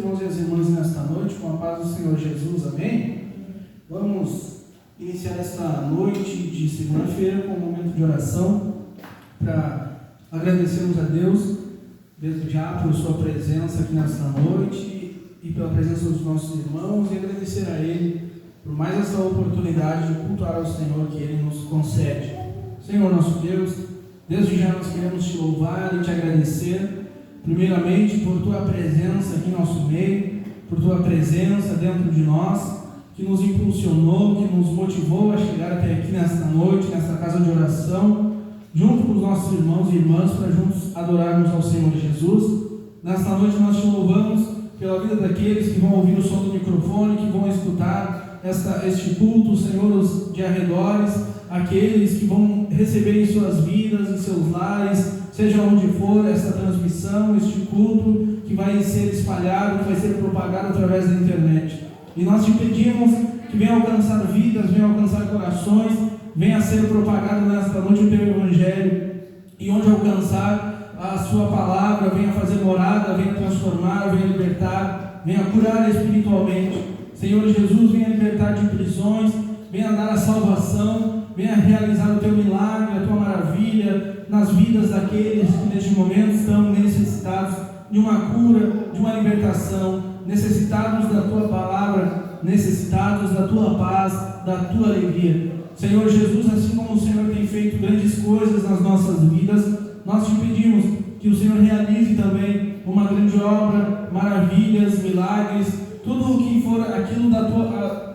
irmãos e as irmãs nesta noite, com a paz do Senhor Jesus, amém? Vamos iniciar esta noite de segunda-feira com um momento de oração para agradecermos a Deus, desde já, por sua presença aqui nesta noite e pela presença dos nossos irmãos, e agradecer a Ele por mais essa oportunidade de cultuar ao Senhor que Ele nos concede. Senhor nosso Deus, desde já nós queremos te louvar e te agradecer, primeiramente por tua presença aqui em nosso meio, por tua presença dentro de nós, que nos impulsionou, que nos motivou a chegar até aqui nesta noite, nesta casa de oração, junto com os nossos irmãos e irmãs, para juntos adorarmos ao Senhor Jesus. Nesta noite nós te louvamos pela vida daqueles que vão ouvir o som do microfone, que vão escutar este culto, Senhor, os de arredores, aqueles que vão receber em suas vidas, em seus lares, seja onde for, esta transmissão, este culto que vai ser espalhado, que vai ser propagado através da internet. E nós te pedimos que venha alcançar vidas, venha alcançar corações, venha ser propagado nesta noite o teu Evangelho, e onde alcançar a sua palavra, venha fazer morada, venha transformar, venha libertar, venha curar espiritualmente. Senhor Jesus, venha libertar de prisões, venha dar a salvação, venha realizar o teu milagre, a tua maravilha nas vidas daqueles que neste momento estão necessitados de uma cura, de uma libertação, necessitados da tua palavra, necessitados da tua paz, da tua alegria. Senhor Jesus, assim como o Senhor tem feito grandes coisas nas nossas vidas, nós te pedimos que o Senhor realize também uma grande obra, maravilhas, milagres, tudo o que for aquilo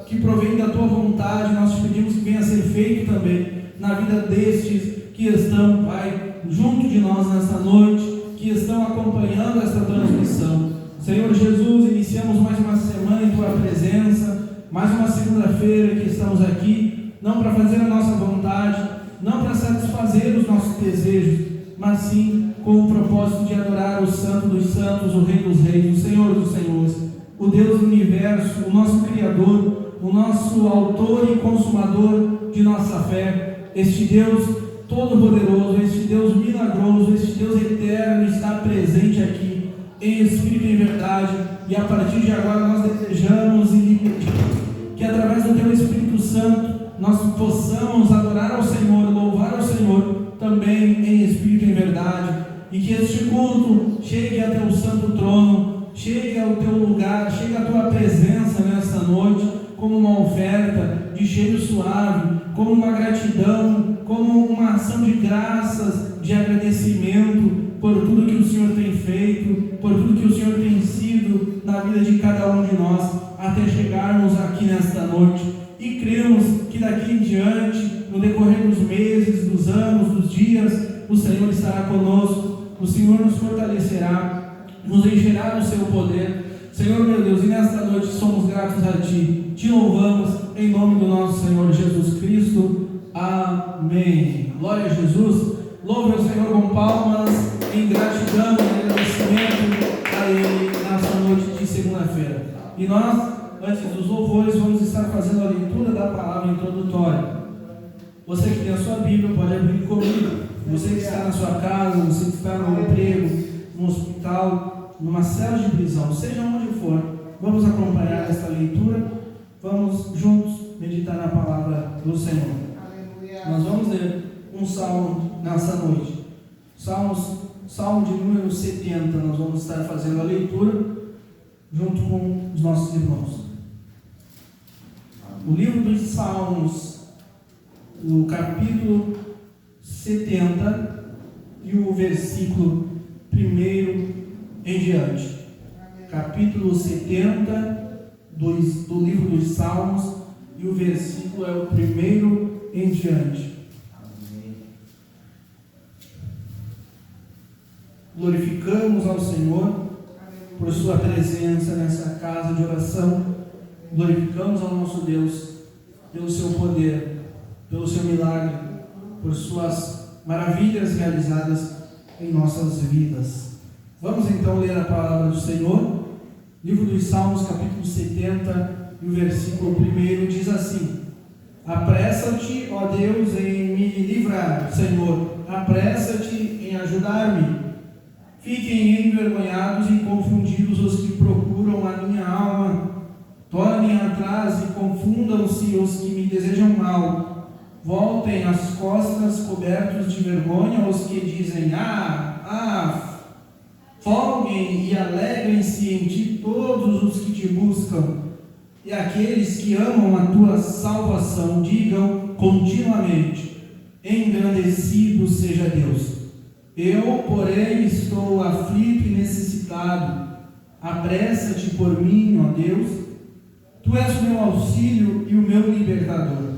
que provém da tua vontade, nós te pedimos que venha a ser feito também na vida destes que estão, Pai, junto de nós nesta noite, que estão acompanhando esta transmissão. Senhor Jesus, iniciamos mais uma semana em tua presença, mais uma segunda-feira que estamos aqui, não para fazer a nossa vontade, não para satisfazer os nossos desejos, mas sim com o propósito de adorar o Santo dos Santos, o Rei dos Reis, o Senhor dos Senhores, o Deus do Universo, o nosso Criador, o nosso Autor e Consumador de nossa fé, este Deus Todo-Poderoso, este Deus milagroso, este Deus eterno está presente aqui, em Espírito e em verdade, e a partir de agora nós desejamos e pedimos que através do teu Espírito Santo nós possamos adorar ao Senhor, louvar ao Senhor, também em Espírito e em verdade, e que este culto chegue até o santo trono, chegue ao teu lugar, chegue à tua presença nesta noite, como uma oferta de cheiro suave, como uma gratidão, como uma ação de graças, de agradecimento por tudo que o Senhor tem feito, por tudo que o Senhor tem sido na vida de cada um de nós, até chegarmos aqui nesta noite. E cremos que daqui em diante, no decorrer dos meses, dos anos, dos dias, o Senhor estará conosco, o Senhor nos fortalecerá, nos encherá do seu poder. Senhor meu Deus, e nesta noite somos gratos a Ti, Te louvamos em nome do nosso Senhor Jesus Cristo. Amém. Glória a Jesus. Louve ao Senhor com palmas, em gratidão e agradecimento a Ele nesta noite de segunda-feira. E nós, antes dos louvores, vamos estar fazendo a leitura da palavra introdutória. Você que tem a sua Bíblia pode abrir comigo. Você que está na sua casa, você que está no emprego, no hospital, numa cela de prisão, seja onde for, vamos acompanhar esta leitura, vamos juntos meditar na palavra do Senhor. Nós vamos ler um salmo nessa noite, salmo de número 70, nós vamos estar fazendo a leitura junto com os nossos irmãos. O livro dos Salmos, o capítulo 70 e o versículo 1 em diante. Capítulo 70 do livro dos Salmos e o versículo é o 1 em diante. Glorificamos ao Senhor por sua presença nessa casa de oração. Glorificamos ao nosso Deus pelo seu poder, pelo seu milagre, por suas maravilhas realizadas em nossas vidas. Vamos então ler a palavra do Senhor. Livro dos Salmos, capítulo 70 e o versículo 1 diz assim: Apressa-te, ó Deus, em me livrar, Senhor, apressa-te em ajudar-me. Fiquem envergonhados e confundidos os que procuram a minha alma. Tornem atrás e confundam-se os que me desejam mal. Voltem as costas cobertos de vergonha os que dizem: folguem e alegrem-se em ti todos os que te buscam. E aqueles que amam a tua salvação digam continuamente: engrandecido seja Deus. Eu, porém, estou aflito e necessitado. Apressa-te por mim, ó Deus. Tu és o meu auxílio e o meu libertador.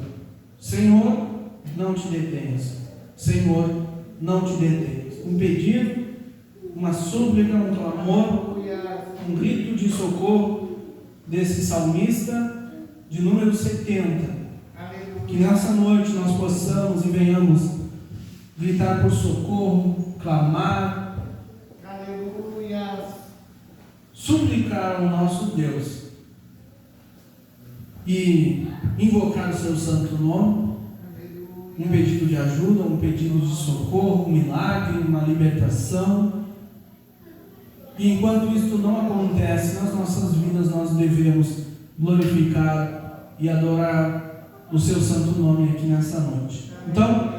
Senhor, não te detenhas. Senhor, não te detenhas. Um pedido, uma súplica, um clamor, um grito de socorro desse salmista de número 70. Que nessa noite nós possamos e venhamos gritar por socorro, clamar, suplicar ao nosso Deus e invocar o seu santo nome, um pedido de ajuda, um pedido de socorro, um milagre, uma libertação. E enquanto isto não acontece nas nossas vidas, nós devemos glorificar e adorar o seu santo nome aqui nessa noite. Então,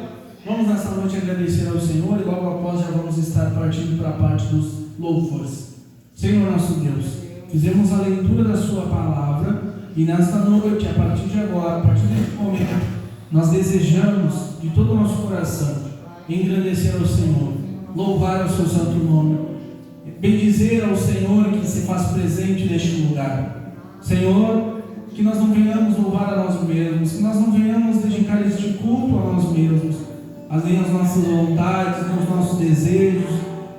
vamos nessa noite agradecer ao Senhor e logo após já vamos estar partindo para a parte dos louvores. Senhor nosso Deus, fizemos a leitura da sua palavra e nesta noite, a partir de agora, a partir deste momento, nós desejamos de todo o nosso coração engrandecer ao Senhor, louvar o seu santo nome, bendizer ao Senhor que se faz presente neste lugar. Senhor, que nós não venhamos louvar a nós mesmos, que nós não venhamos dedicar este culto a nós mesmos, nem às nossas vontades, nem aos nossos desejos,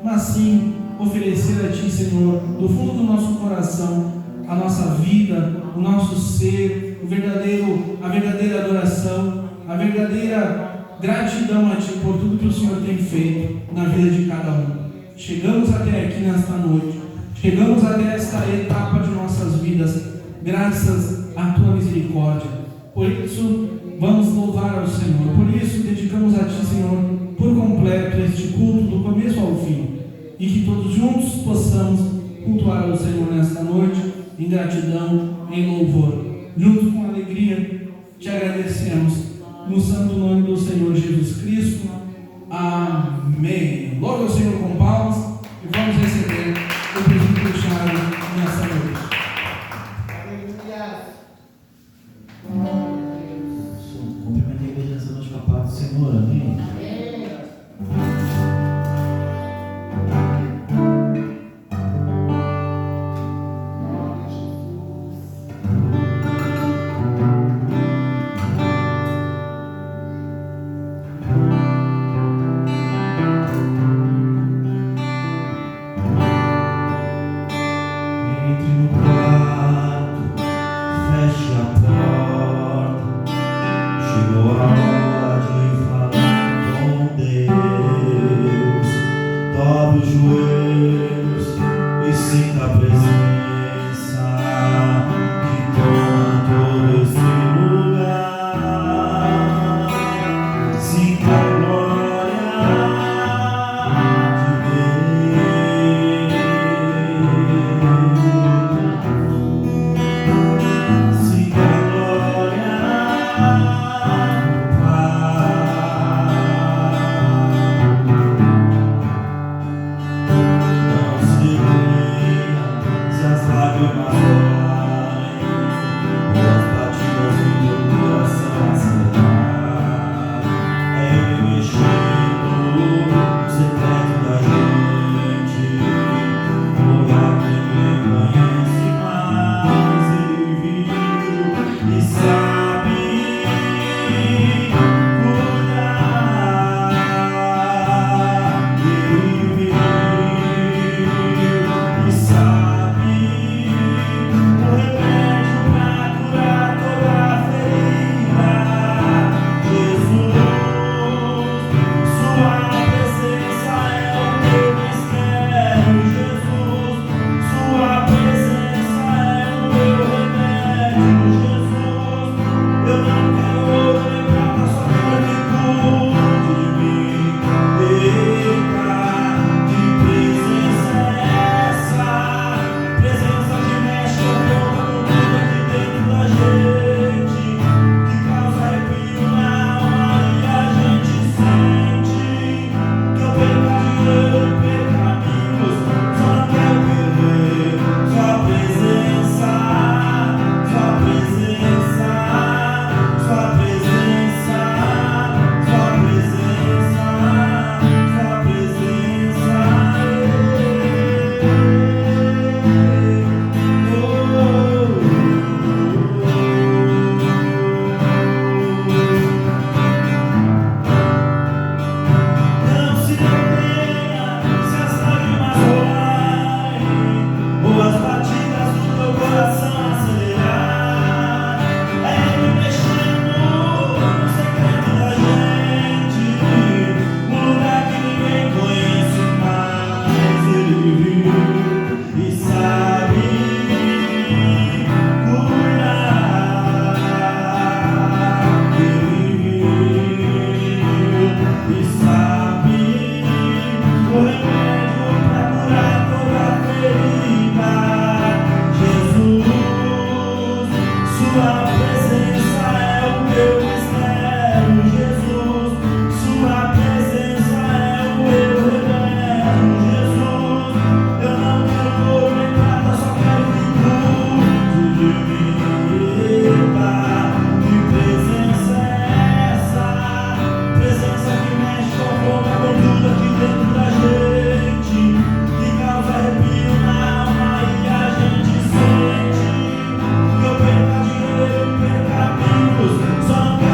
mas sim oferecer a Ti, Senhor, do fundo do nosso coração, a nossa vida, o nosso ser, a verdadeira adoração, a verdadeira gratidão a Ti por tudo que o Senhor tem feito na vida de cada um. Chegamos até aqui nesta noite, chegamos até esta etapa de nossas vidas, graças à Tua misericórdia. Por isso, vamos louvar ao Senhor. Por isso, dedicamos a Ti, Senhor, por completo este culto, do começo ao fim. E que todos juntos possamos cultuar ao Senhor nesta noite, em gratidão, em louvor. Juntos com alegria, Te agradecemos, no santo nome do Senhor Jesus Cristo. Amém. Louve ao Senhor com palmas e vamos receber o presbítero Charles nessa noite. Cumprimento a igreja nessa noite com a paz do Senhor, amém? Só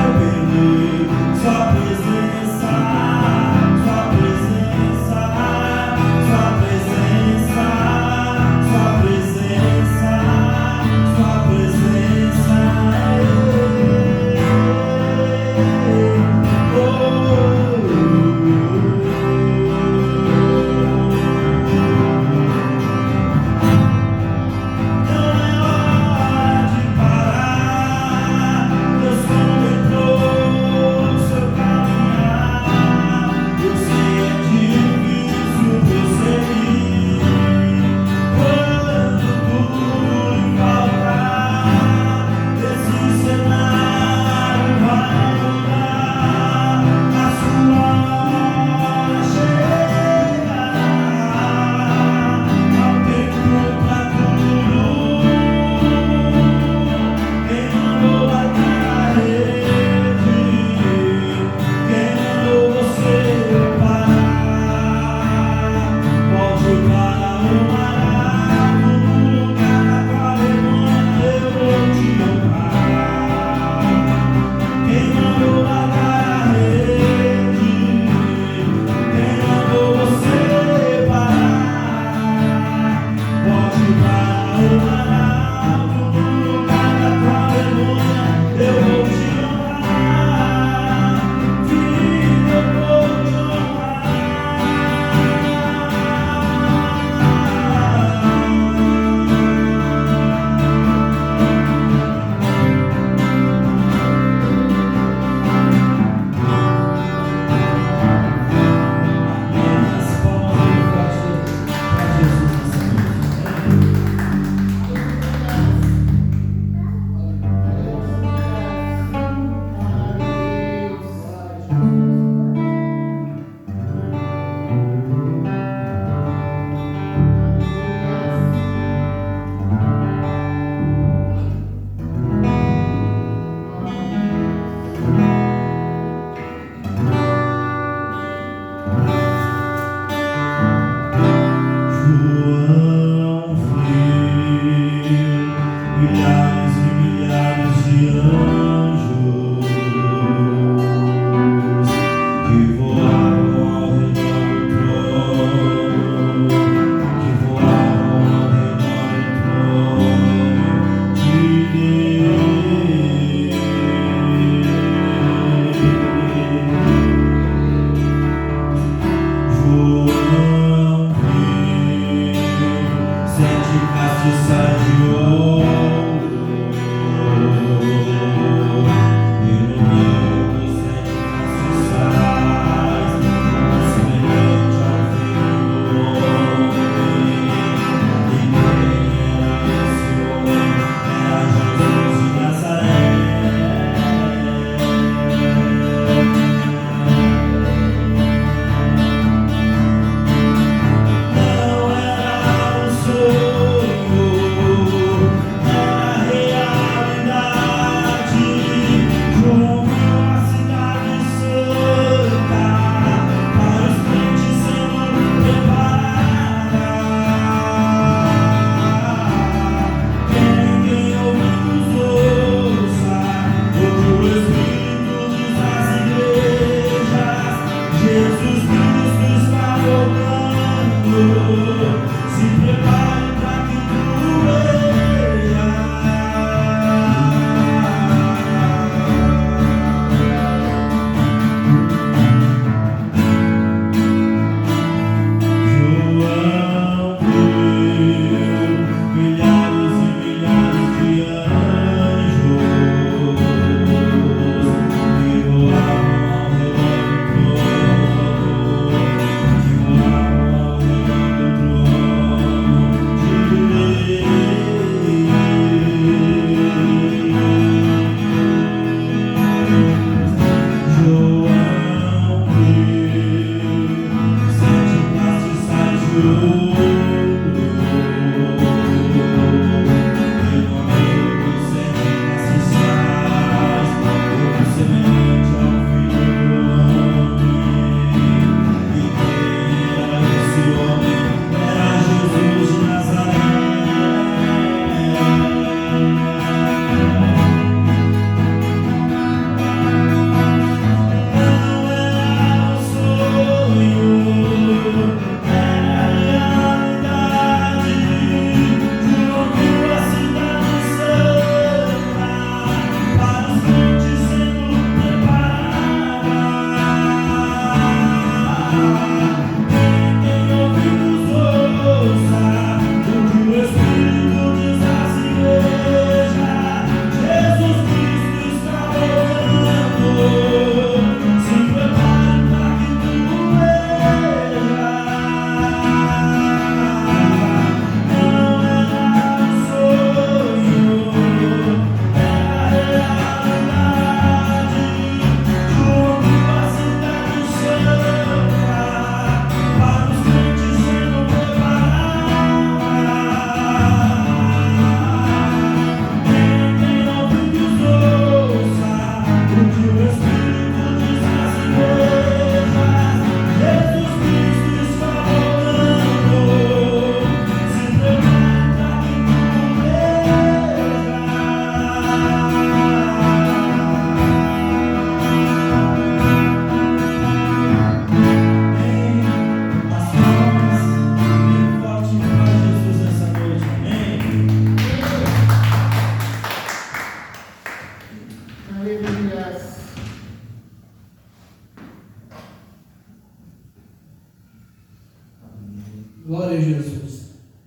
Glória a Jesus.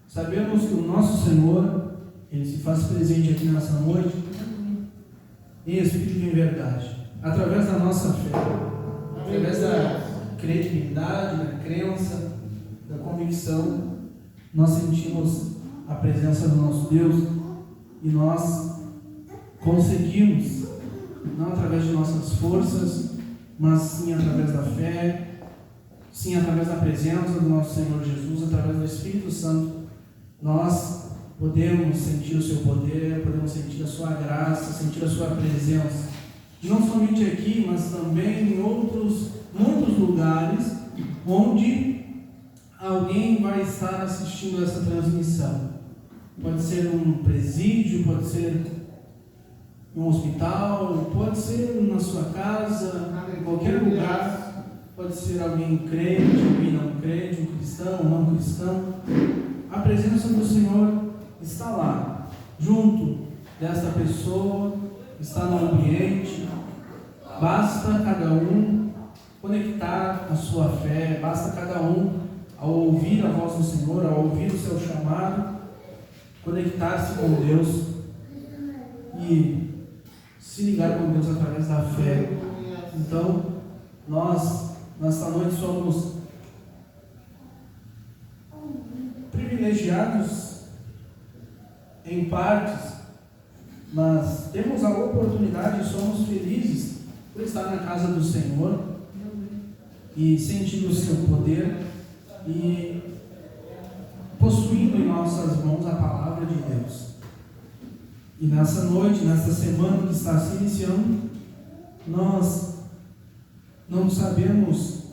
Sabemos que o nosso Senhor, Ele se faz presente aqui nessa noite em espírito e em verdade, através da nossa fé, através da credibilidade, da crença, da convicção. Nós sentimos a presença do nosso Deus e nós conseguimos, não através de nossas forças, mas sim através da fé, sim através da presença do nosso Senhor Jesus, através do Espírito Santo, nós podemos sentir o seu poder, podemos sentir a sua graça, sentir a sua presença, não somente aqui, mas também em muitos lugares onde alguém vai estar assistindo essa transmissão. Pode ser um presídio, pode ser um hospital, pode ser na sua casa, em qualquer lugar, pode ser alguém crente, alguém não crente, um cristão, um não cristão. A presença do Senhor está lá, junto desta pessoa, está no ambiente. Basta cada um conectar a sua fé, basta cada um, ao ouvir a voz do Senhor, ao ouvir o seu chamado, conectar-se com Deus e se ligar com Deus através da fé. Então, nós, nesta noite, somos privilegiados em partes, mas temos a oportunidade e somos felizes por estar na casa do Senhor e sentir o seu poder e possuindo em nossas mãos a palavra de Deus. E nessa noite, nessa semana que está se iniciando, nós não sabemos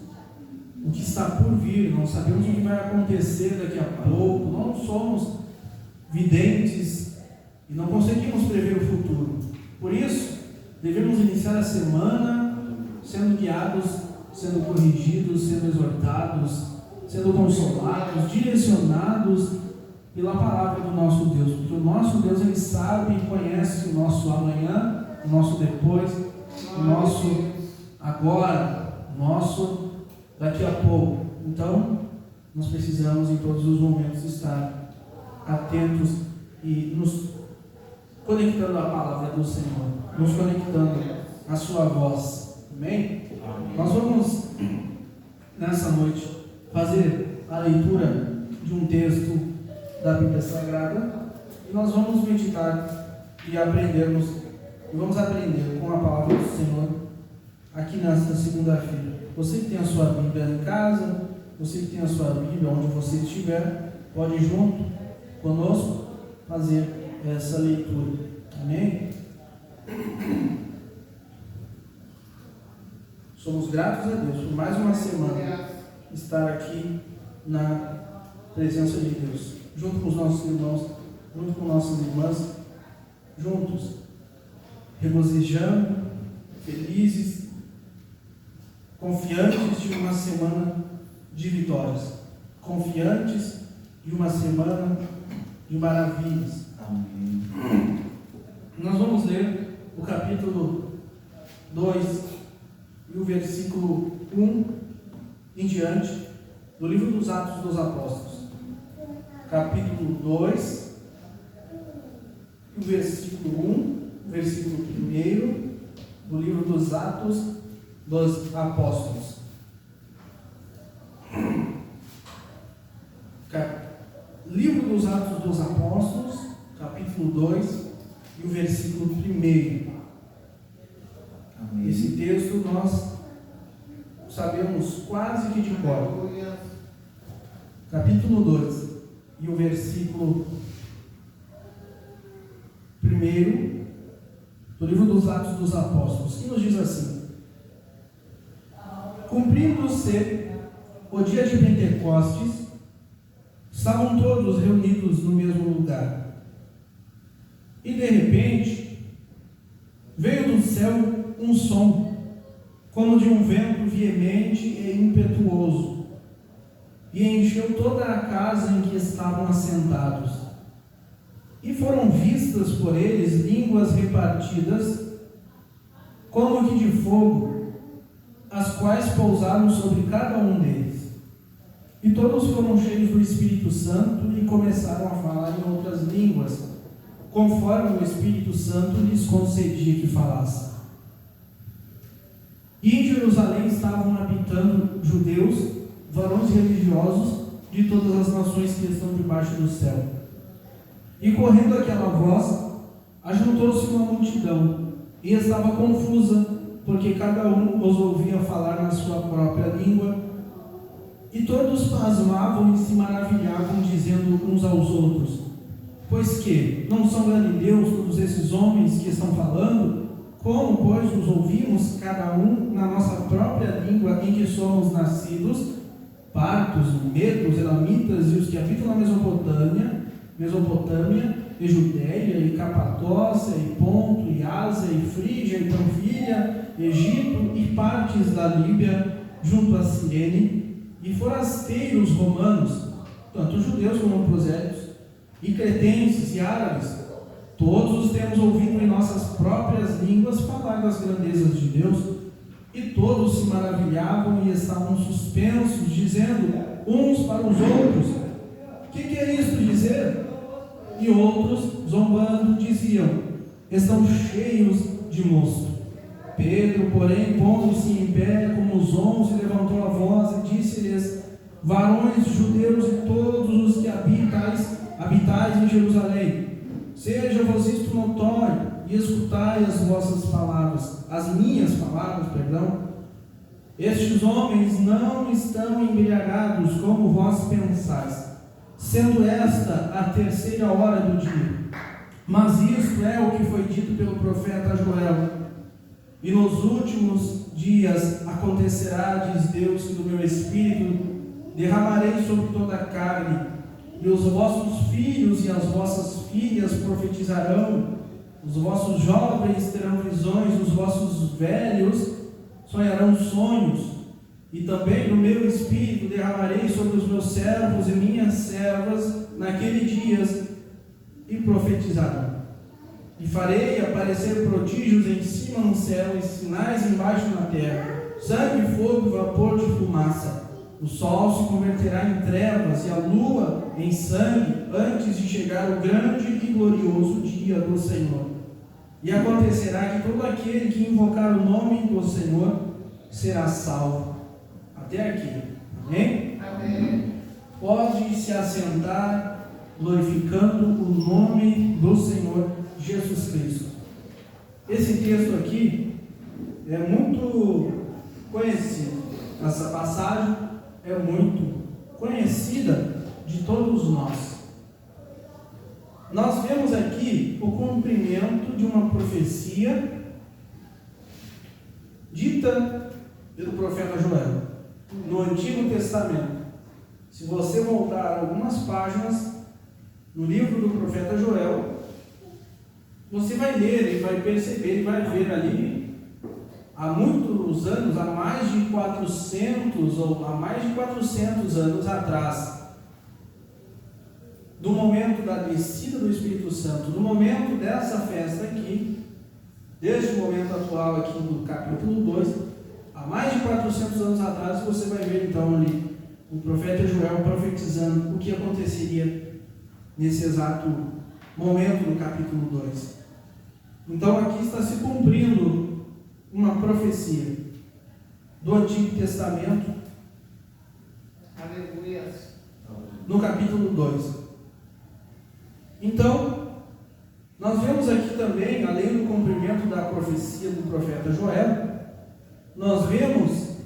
o que está por vir, não sabemos o que vai acontecer daqui a pouco, não somos videntes e não conseguimos prever o futuro. Por isso, devemos iniciar a semana sendo guiados, sendo corrigidos, sendo exortados, sendo consolados, direcionados pela palavra do nosso Deus, porque o nosso Deus, Ele sabe e conhece o nosso amanhã, o nosso depois, o nosso agora, o nosso daqui a pouco. Então, nós precisamos em todos os momentos estar atentos e nos conectando à palavra do Senhor, nos conectando à sua voz. Amém? Nós vamos, nessa noite, fazer a leitura de um texto da Bíblia Sagrada e nós vamos meditar e aprendermos, e vamos aprender com a palavra do Senhor aqui nesta segunda-feira. Você que tem a sua Bíblia em casa, você que tem a sua Bíblia onde você estiver, pode ir junto conosco fazer essa leitura. Amém? Somos gratos a Deus por mais uma semana estar aqui na presença de Deus, junto com os nossos irmãos, junto com nossas irmãs, juntos, regozijando, felizes, confiantes de uma semana de vitórias, confiantes de uma semana de maravilhas. Amém. Nós vamos ler o capítulo 2 e o versículo 1 em diante do livro dos Atos dos Apóstolos. Capítulo 2, o versículo 1, versículo 1 do livro dos Atos dos Apóstolos. Livro dos Atos dos Apóstolos, capítulo 2 e o versículo 1. Esse texto nós sabemos quase que de cor. Capítulo 2 e o versículo 1 do livro dos Atos dos Apóstolos, que nos diz assim: cumprindo-se o dia de Pentecostes, estavam todos reunidos no mesmo lugar. E de repente, veio do céu um som, como de um vento veemente e impetuoso, e encheu toda a casa em que estavam assentados. E foram vistas por eles línguas repartidas, como que de fogo, as quais pousaram sobre cada um deles. E todos foram cheios do Espírito Santo e começaram a falar em outras línguas, conforme o Espírito Santo lhes concedia que falassem. E em Jerusalém estavam habitando judeus, varões religiosos de todas as nações que estão debaixo do céu. E correndo aquela voz, ajuntou-se uma multidão, e estava confusa, porque cada um os ouvia falar na sua própria língua. E todos pasmavam e se maravilhavam, dizendo uns aos outros: pois que não são galileus todos esses homens que estão falando? Como, pois, os ouvimos cada um na nossa própria língua em que somos nascidos? Partos, medos, elamitas e os que habitam na Mesopotâmia, e Judéia, e Capadócia, e Ponto, e Ásia, e Frígia, e Panfilha, Egito, e partes da Líbia, junto a Cirene, e forasteiros romanos, tanto judeus como prosélitos, e cretenses e árabes, todos os temos ouvido em nossas próprias línguas falar das grandezas de Deus, e todos se maravilhavam e estavam suspensos, dizendo uns para os outros: que quer isto dizer? E outros, zombando, diziam: estão cheios de mosto. Pedro, porém, pondo-se em pé como os 11, levantou a voz e disse-lhes: varões judeus e todos os que habitais em Jerusalém, seja-vos isto notório, e escutai as vossas palavras, as minhas palavras, perdão. Estes homens não estão embriagados como vós pensais, sendo esta a 3ª hora do dia. Mas isto é o que foi dito pelo profeta Joel: e nos últimos dias acontecerá, diz Deus, que do meu Espírito derramarei sobre toda a carne, e os vossos filhos e as vossas filhas profetizarão, os vossos jovens terão visões, os vossos velhos sonharão sonhos, e também do meu Espírito derramarei sobre os meus servos e minhas servas naqueles dias, e profetizarão. E farei aparecer prodígios em cima no céu e sinais embaixo na terra, sangue, fogo e vapor de fumaça. O sol se converterá em trevas e a lua em sangue, antes de chegar o grande e glorioso dia do Senhor. E acontecerá que todo aquele que invocar o nome do Senhor será salvo. Até aqui. Amém? Amém. Pode se assentar, glorificando o nome do Senhor Jesus Cristo. Esse texto aqui é muito conhecido. Essa passagem é muito conhecida de todos nós. Nós vemos aqui o cumprimento de uma profecia dita pelo profeta Joel no Antigo Testamento. Se você voltar algumas páginas no livro do profeta Joel, você vai ler e vai perceber e vai ver ali, há muitos anos, há mais de 400 anos atrás, do momento da descida do Espírito Santo, do momento dessa festa aqui, desde o momento atual aqui do capítulo 2, há mais de 400 anos atrás, você vai ver então ali o profeta Joel profetizando o que aconteceria nesse exato momento do capítulo 2. Então aqui está se cumprindo uma profecia do Antigo Testamento, Aleluia. no capítulo 2. Então, nós vemos aqui também, além do cumprimento da profecia do profeta Joel, nós vemos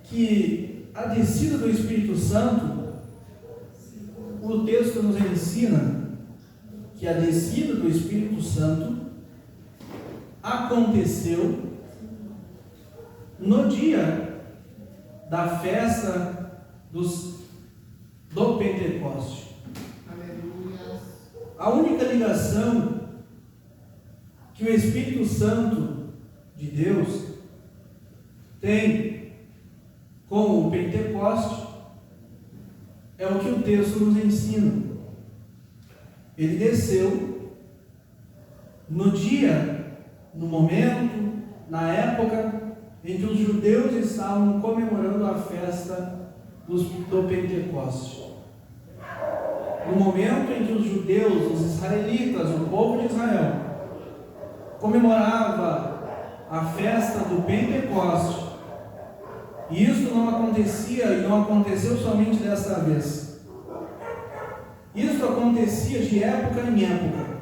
que a descida do Espírito Santo, o texto nos ensina que a descida do Espírito Santo aconteceu no dia da festa do Pentecoste. Aleluia. A única ligação que o Espírito Santo de Deus tem com o Pentecoste é o que o texto nos ensina. Ele desceu no dia, no momento, na época em que os judeus estavam comemorando a festa do Pentecoste. No momento em que os judeus, os israelitas, o povo de Israel, comemorava a festa do Pentecoste, e isso não acontecia e não aconteceu somente desta vez. Isso acontecia de época em época.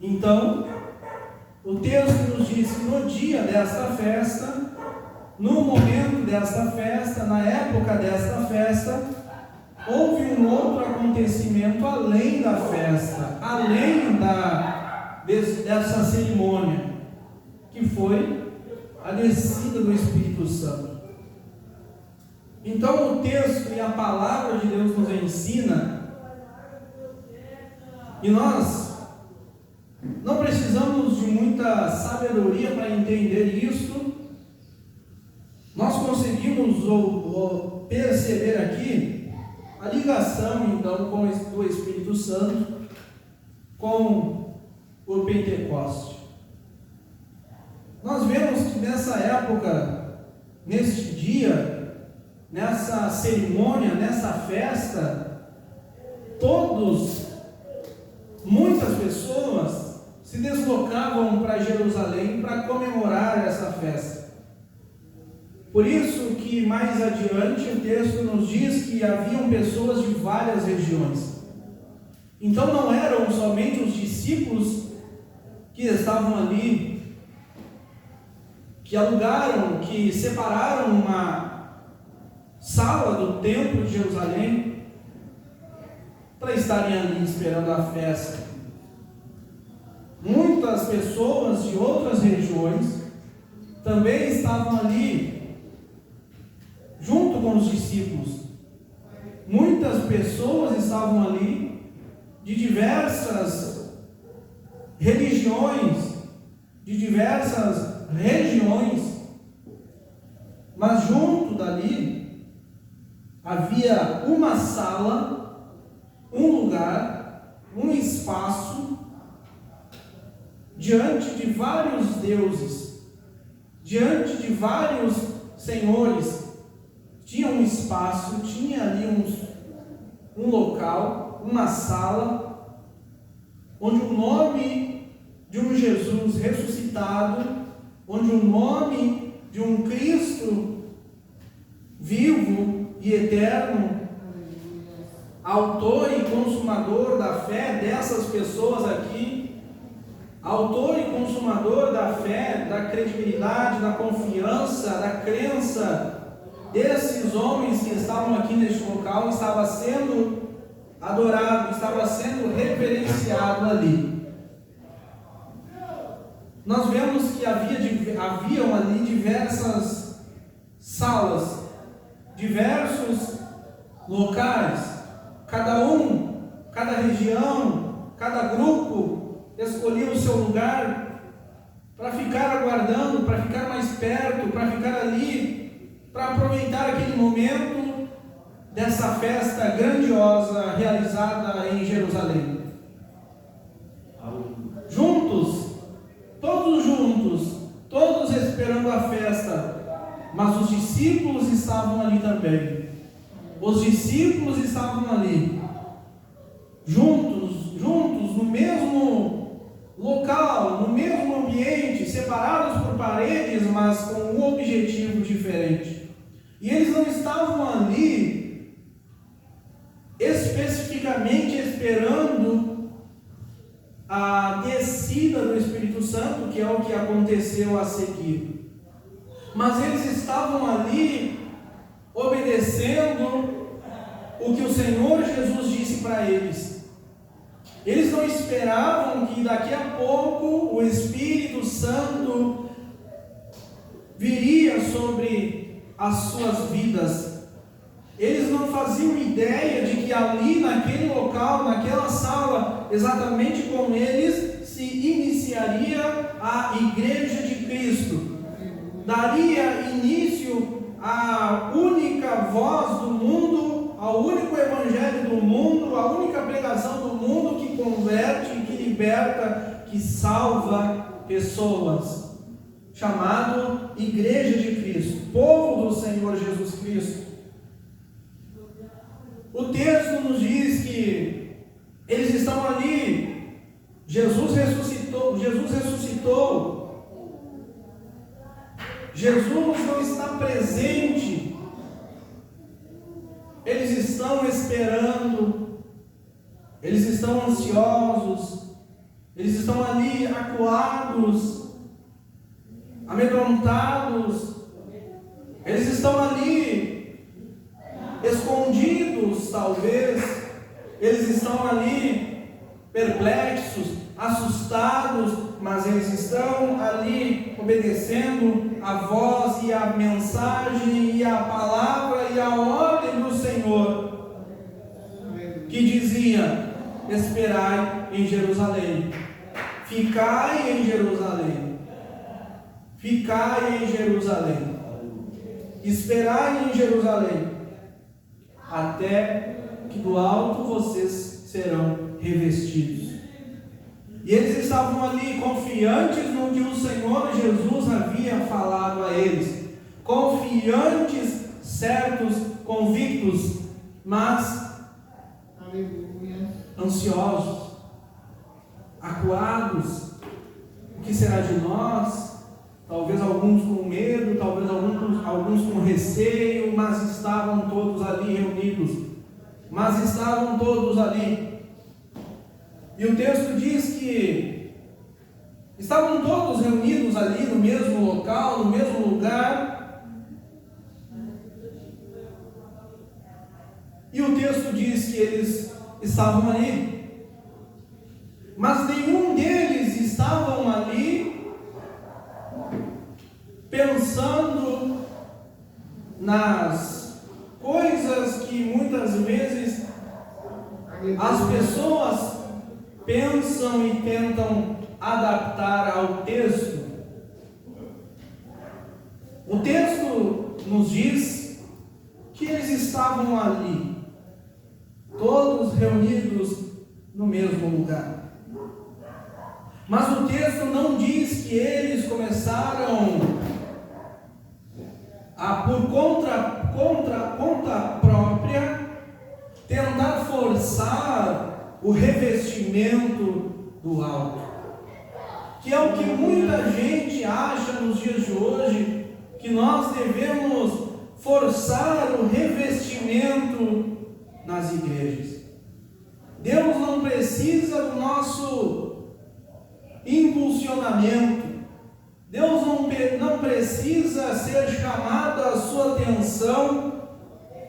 Então, o texto nos diz que no dia desta festa, no momento desta festa, na época desta festa, houve um outro acontecimento além da festa, além dessa cerimônia, que foi a descida do Espírito Santo. Então o texto e a palavra de Deus nos ensina, e nós não precisamos de muita sabedoria para entender isso. Nós conseguimos perceber aqui a ligação então do Espírito Santo com o Pentecoste. Nós vemos que nessa época, neste dia, nessa cerimônia, nessa festa, muitas pessoas se deslocavam para Jerusalém para comemorar essa festa. Por isso que mais adiante o texto nos diz que haviam pessoas de várias regiões. Então não eram somente os discípulos que estavam ali, que alugaram, que separaram uma sala do templo de Jerusalém para estarem ali esperando a festa. Muitas pessoas de outras regiões também estavam ali junto com os discípulos. Muitas pessoas estavam ali de diversas religiões, de diversas regiões, mas junto dali havia uma sala, um lugar, um espaço diante de vários deuses, diante de vários senhores. Tinha um espaço, tinha ali um local, uma sala, onde o nome de um Jesus ressuscitado, onde o nome de um Cristo vivo e eterno, autor e consumador da fé dessas pessoas aqui, autor e consumador da fé, da credibilidade, da confiança, da crença desses homens que estavam aqui neste local, estava sendo adorado, estava sendo reverenciado ali. Nós vemos que haviam ali diversas salas, diversos locais, cada região, cada grupo escolhia o seu lugar para ficar aguardando, para ficar mais perto, para ficar ali, para aproveitar aquele momento dessa festa grandiosa realizada em Jerusalém. Todos esperando a festa, mas os discípulos estavam ali também. Os discípulos estavam ali, juntos, no mesmo local, no mesmo ambiente, separados por paredes, mas com um objetivo diferente. E eles não estavam ali especificamente esperando a descida do Espírito Santo, que é o que aconteceu a seguir, mas eles estavam ali obedecendo o que o Senhor Jesus disse para eles. Eles não esperavam que daqui a pouco o Espírito Santo viria sobre as suas vidas. Eles não faziam ideia de que ali, naquele local, naquela sala, exatamente com eles, se iniciaria a Igreja de Cristo. Daria início à única voz do mundo, ao único evangelho do mundo, à única pregação do mundo que converte, que liberta, que salva pessoas. Chamado Igreja de Cristo, povo do Senhor Jesus Cristo. O texto nos diz que eles estão ali, Jesus ressuscitou, Jesus não está presente, eles estão esperando, eles estão ansiosos, eles estão ali acuados, amedrontados, eles estão ali escondidos, talvez, eles estão ali perplexos, assustados, mas eles estão ali obedecendo a voz e a mensagem e a palavra e a ordem do Senhor, que dizia: esperai em Jerusalém, ficai em Jerusalém, ficai em Jerusalém, esperai em Jerusalém, até que do alto vocês serão revestidos. E eles estavam ali confiantes no que o Senhor Jesus havia falado a eles, confiantes, certos, convictos, mas ansiosos, acuados. O que será de nós? Talvez alguns com medo, talvez alguns com receio, mas estavam todos ali reunidos, E o texto diz que estavam todos reunidos ali no mesmo local, no mesmo lugar. E o texto diz que eles estavam ali, mas nenhum deles estavam ali pensando nas coisas que muitas vezes as pessoas pensam e tentam adaptar ao texto. O texto nos diz que eles estavam ali, todos reunidos no mesmo lugar. Mas o texto não diz que eles começaram a, por conta própria, tentar forçar o revestimento do alto, que é o que muita gente acha nos dias de hoje, que nós devemos forçar o revestimento nas igrejas. Deus não precisa do nosso impulsionamento, Deus não precisa ser chamado a sua atenção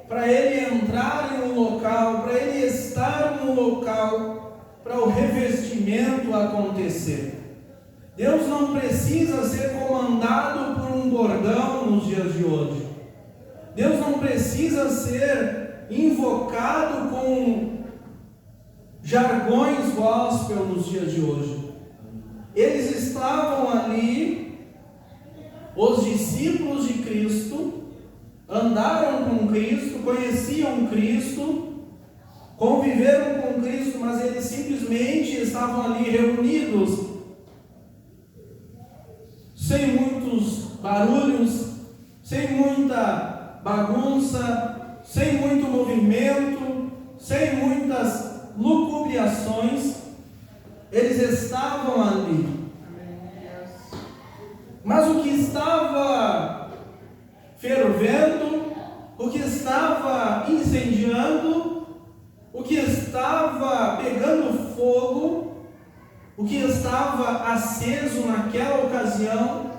para Ele entrar em um local, para Ele estar no local, para o revestimento acontecer. Deus não precisa ser comandado por um bordão nos dias de hoje. Deus não precisa ser invocado com jargões gospel nos dias de hoje. Eles estavam ali, os discípulos de Cristo, andaram com Cristo, conheciam Cristo, conviveram com Cristo, mas eles simplesmente estavam ali reunidos, sem muitos barulhos, sem muita bagunça, sem muito movimento, sem muitas lucubrações. Eles estavam ali. Mas o que estava fervendo, o que estava incendiando, o que estava pegando fogo, o que estava aceso naquela ocasião,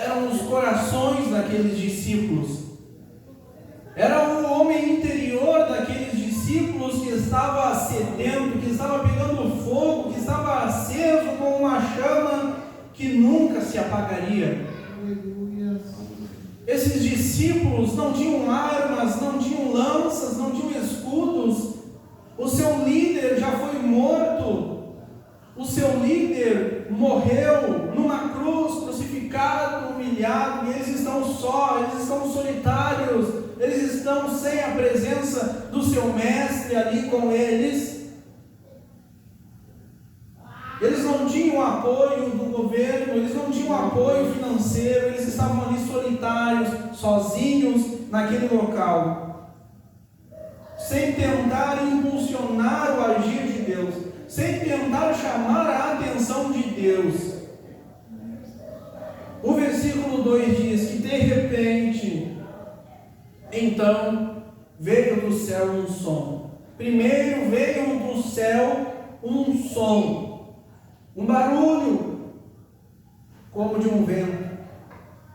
eram os corações daqueles discípulos. Era o homem interior daqueles discípulos que estava sedento, que estava pegando fogo, que estava aceso com uma chama que nunca se apagaria. Esses discípulos não tinham armas, não tinham lanças, não tinham escudos. O seu líder já foi morto. O seu líder morreu numa cruz, crucificado, humilhado, e eles estão só, eles estão solitários, eles estão sem a presença do seu mestre ali com eles. Eles não tinham apoio do governo, eles não tinham apoio financeiro, eles estavam ali solitários, sozinhos naquele local. sem tentar impulsionar o agir de Deus, sem tentar chamar a atenção de Deus. O versículo 2 diz que de repente, então, veio do céu um som. Primeiro veio do céu um som, um barulho, como de um vento,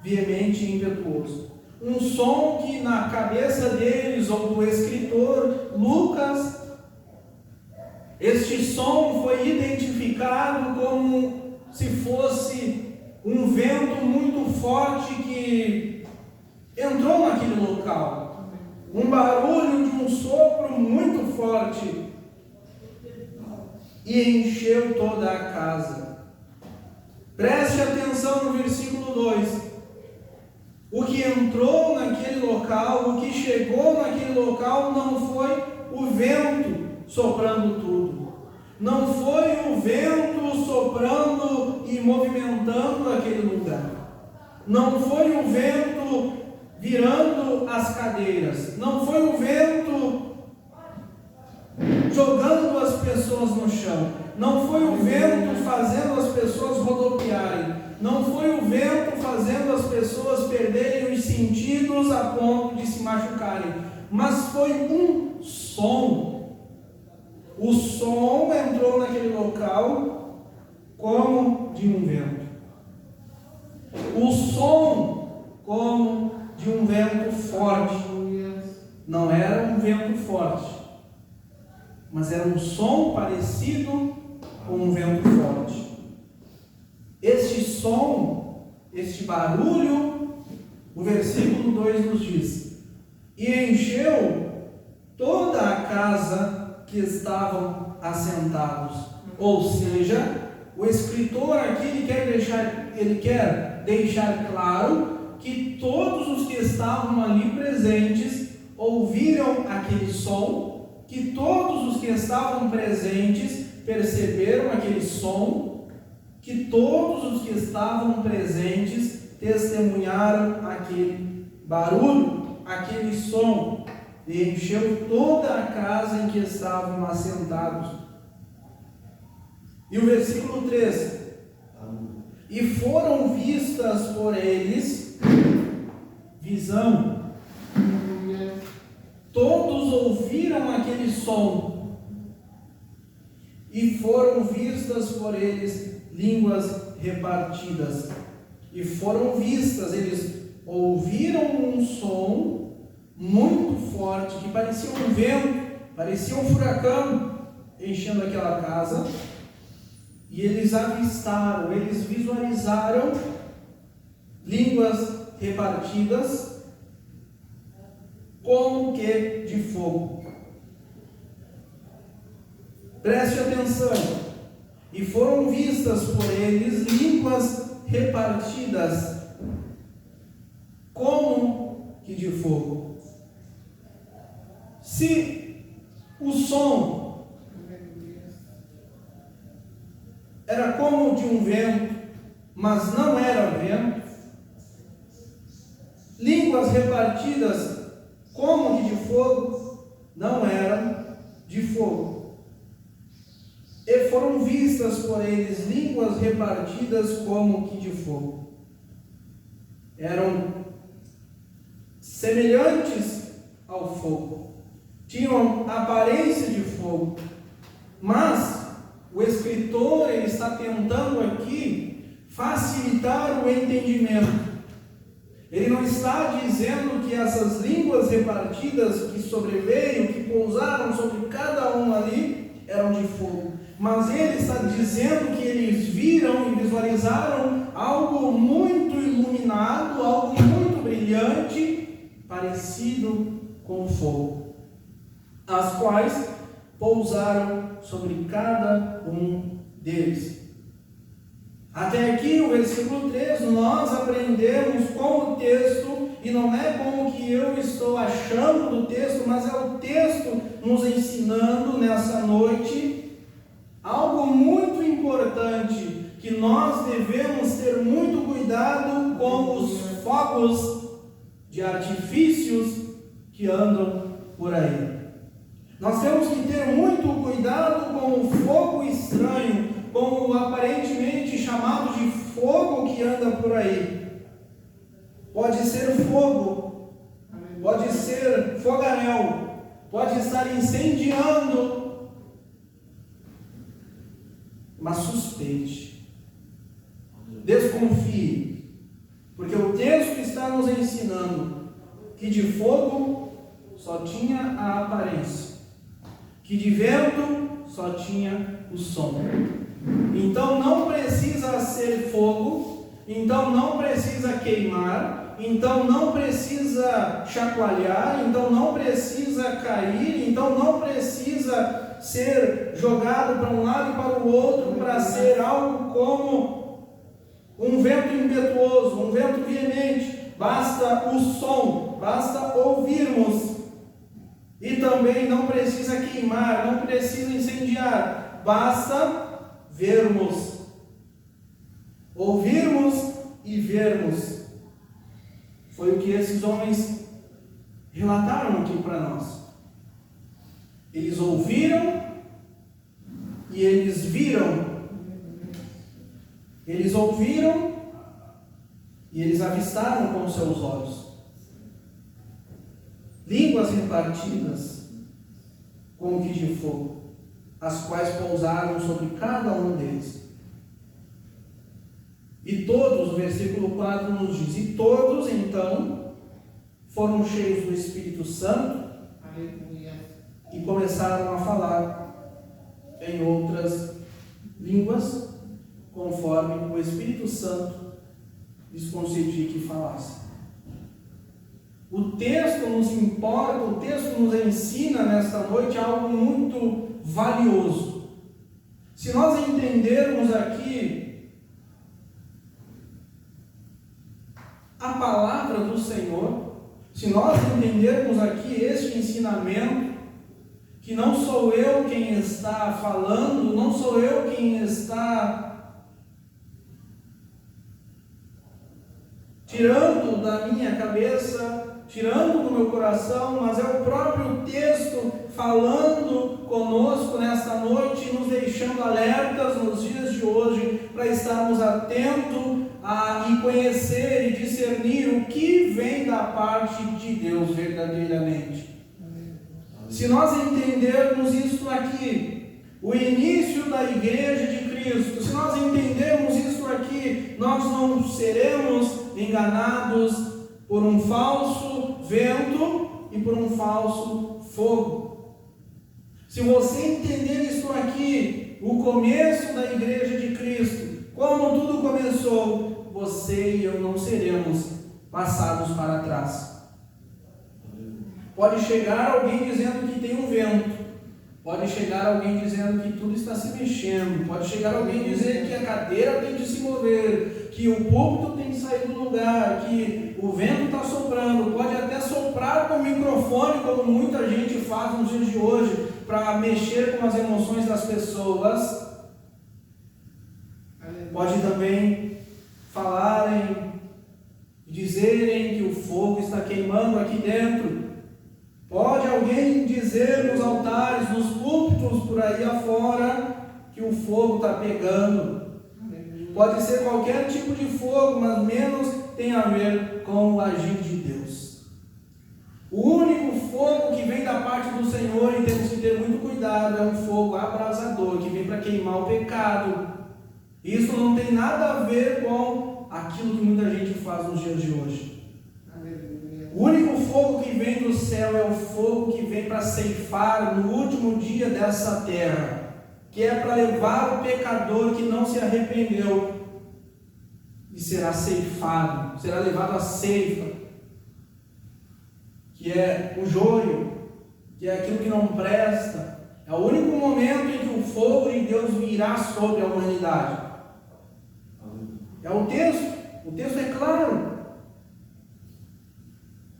veemente e impetuoso. Um som que na cabeça deles, ou do escritor Lucas, este som foi identificado como se fosse um vento muito forte que entrou naquele local. Um barulho de um sopro muito forte e encheu toda a casa. Preste atenção no versículo 2. O que entrou naquele local, o que chegou naquele local não foi o vento soprando tudo. Não foi o vento soprando e movimentando aquele lugar. Não foi o vento virando as cadeiras. Não foi o vento jogando as pessoas no chão. Não foi o vento fazendo as pessoas rodopiarem. Não foi o vento fazendo as pessoas perderem os sentidos a ponto de se machucarem. Mas foi um som. O som entrou naquele local como de um vento. O som como de um vento forte. Não era um vento forte, mas era um som parecido com um vento forte. Este som, este barulho, o versículo 2 nos diz: e encheu toda a casa que estavam assentados. Ou seja, o escritor aqui ele quer deixar claro que todos os que estavam ali presentes ouviram aquele som, que todos os que estavam presentes perceberam aquele som, que todos os que estavam presentes testemunharam aquele barulho, aquele som, e encheu toda a casa em que estavam assentados. E o versículo 3: e foram vistas por eles visão. Todos ouviram aquele som, e foram vistas por eles línguas repartidas. E foram vistas, eles ouviram um som muito forte, que parecia um vento, parecia um furacão enchendo aquela casa. E eles avistaram, eles visualizaram línguas repartidas como que de fogo. Preste atenção. E foram vistas por eles línguas repartidas como que de fogo. Se o som era como de um vento, mas não era vento, línguas repartidas como que de fogo, não eram de fogo. E foram vistas por eles línguas repartidas como que de fogo. Eram semelhantes ao fogo, tinham aparência de fogo, mas o escritor ele está tentando aqui facilitar o entendimento. Ele não está dizendo que essas línguas repartidas que sobreveio, que pousaram sobre cada um ali, eram de fogo. Mas ele está dizendo que eles viram e visualizaram algo muito iluminado, algo muito brilhante, parecido com fogo, as quais pousaram sobre cada um deles. Até aqui, o versículo 3, nós aprendemos com o texto, e não é com o que eu estou achando do texto, mas é o texto nos ensinando nessa noite algo muito importante, que nós devemos ter muito cuidado com os fogos de artifícios que andam por aí. Nós temos que ter muito cuidado com o fogo estranho, com o aparentemente chamado de fogo que anda por aí. Pode ser fogo, pode ser fogaréu, pode estar incendiando, mas suspeite, desconfie, porque o texto está nos ensinando que de fogo só tinha a aparência, que de vento só tinha o som. Então não precisa ser fogo, então não precisa queimar, então não precisa chacoalhar, então não precisa cair, então não precisa ser jogado para um lado e para o outro para ser algo como um vento impetuoso, um vento veemente. Basta o som, basta ouvirmos. E também não precisa queimar, não precisa incendiar, basta vermos, ouvirmos e vermos. Foi o que esses homens relataram aqui para nós. Eles ouviram e eles viram. Eles ouviram e eles avistaram com seus olhos línguas repartidas como que de fogo, as quais pousaram sobre cada um deles. E todos, o versículo 4 nos diz, e todos então foram cheios do Espírito Santo. Aleluia. E começaram a falar em outras línguas, conforme o Espírito Santo lhes concedia que falassem. O texto nos importa, o texto nos ensina nesta noite algo muito valioso. Se nós entendermos aqui a palavra do Senhor, se nós entendermos aqui este ensinamento, que não sou eu quem está falando, não sou eu quem está tirando da minha cabeça, tirando do meu coração, mas é o próprio texto falando conosco nesta noite, nos deixando alertas nos dias de hoje, para estarmos atentos e conhecer e discernir o que vem da parte de Deus verdadeiramente. Se nós entendermos isso aqui, o início da igreja de Cristo, se nós entendermos isso aqui, nós não seremos enganados por um falso vento e por um falso fogo. Se você entender isso aqui, o começo da igreja de Cristo, como tudo começou, você e eu não seremos passados para trás. Pode chegar alguém dizendo que tem um vento, pode chegar alguém dizendo que tudo está se mexendo, pode chegar alguém dizer que a cadeira tem de se mover, que o púlpito tem de sair do lugar, que o vento está soprando, pode até soprar com o microfone, como muita gente faz nos dias de hoje, para mexer com as emoções das pessoas. Pode também falarem, dizerem que o fogo está queimando aqui dentro. Pode alguém dizer nos altares, nos púlpitos por aí afora, que o fogo está pegando. Pode ser qualquer tipo de fogo, mas menos tem a ver com o agir de Deus. O único fogo que vem da parte do Senhor, e temos que ter muito cuidado, é um fogo abrasador, que vem para queimar o pecado. Isso não tem nada a ver com aquilo que muita gente faz nos dias de hoje. O único fogo que vem do céu é o fogo que vem para ceifar no último dia dessa terra, que é para levar o pecador que não se arrependeu e será ceifado, será levado à ceifa, que é o joio, que é aquilo que não presta. É o único momento em que o fogo de Deus virá sobre a humanidade. É o texto é claro.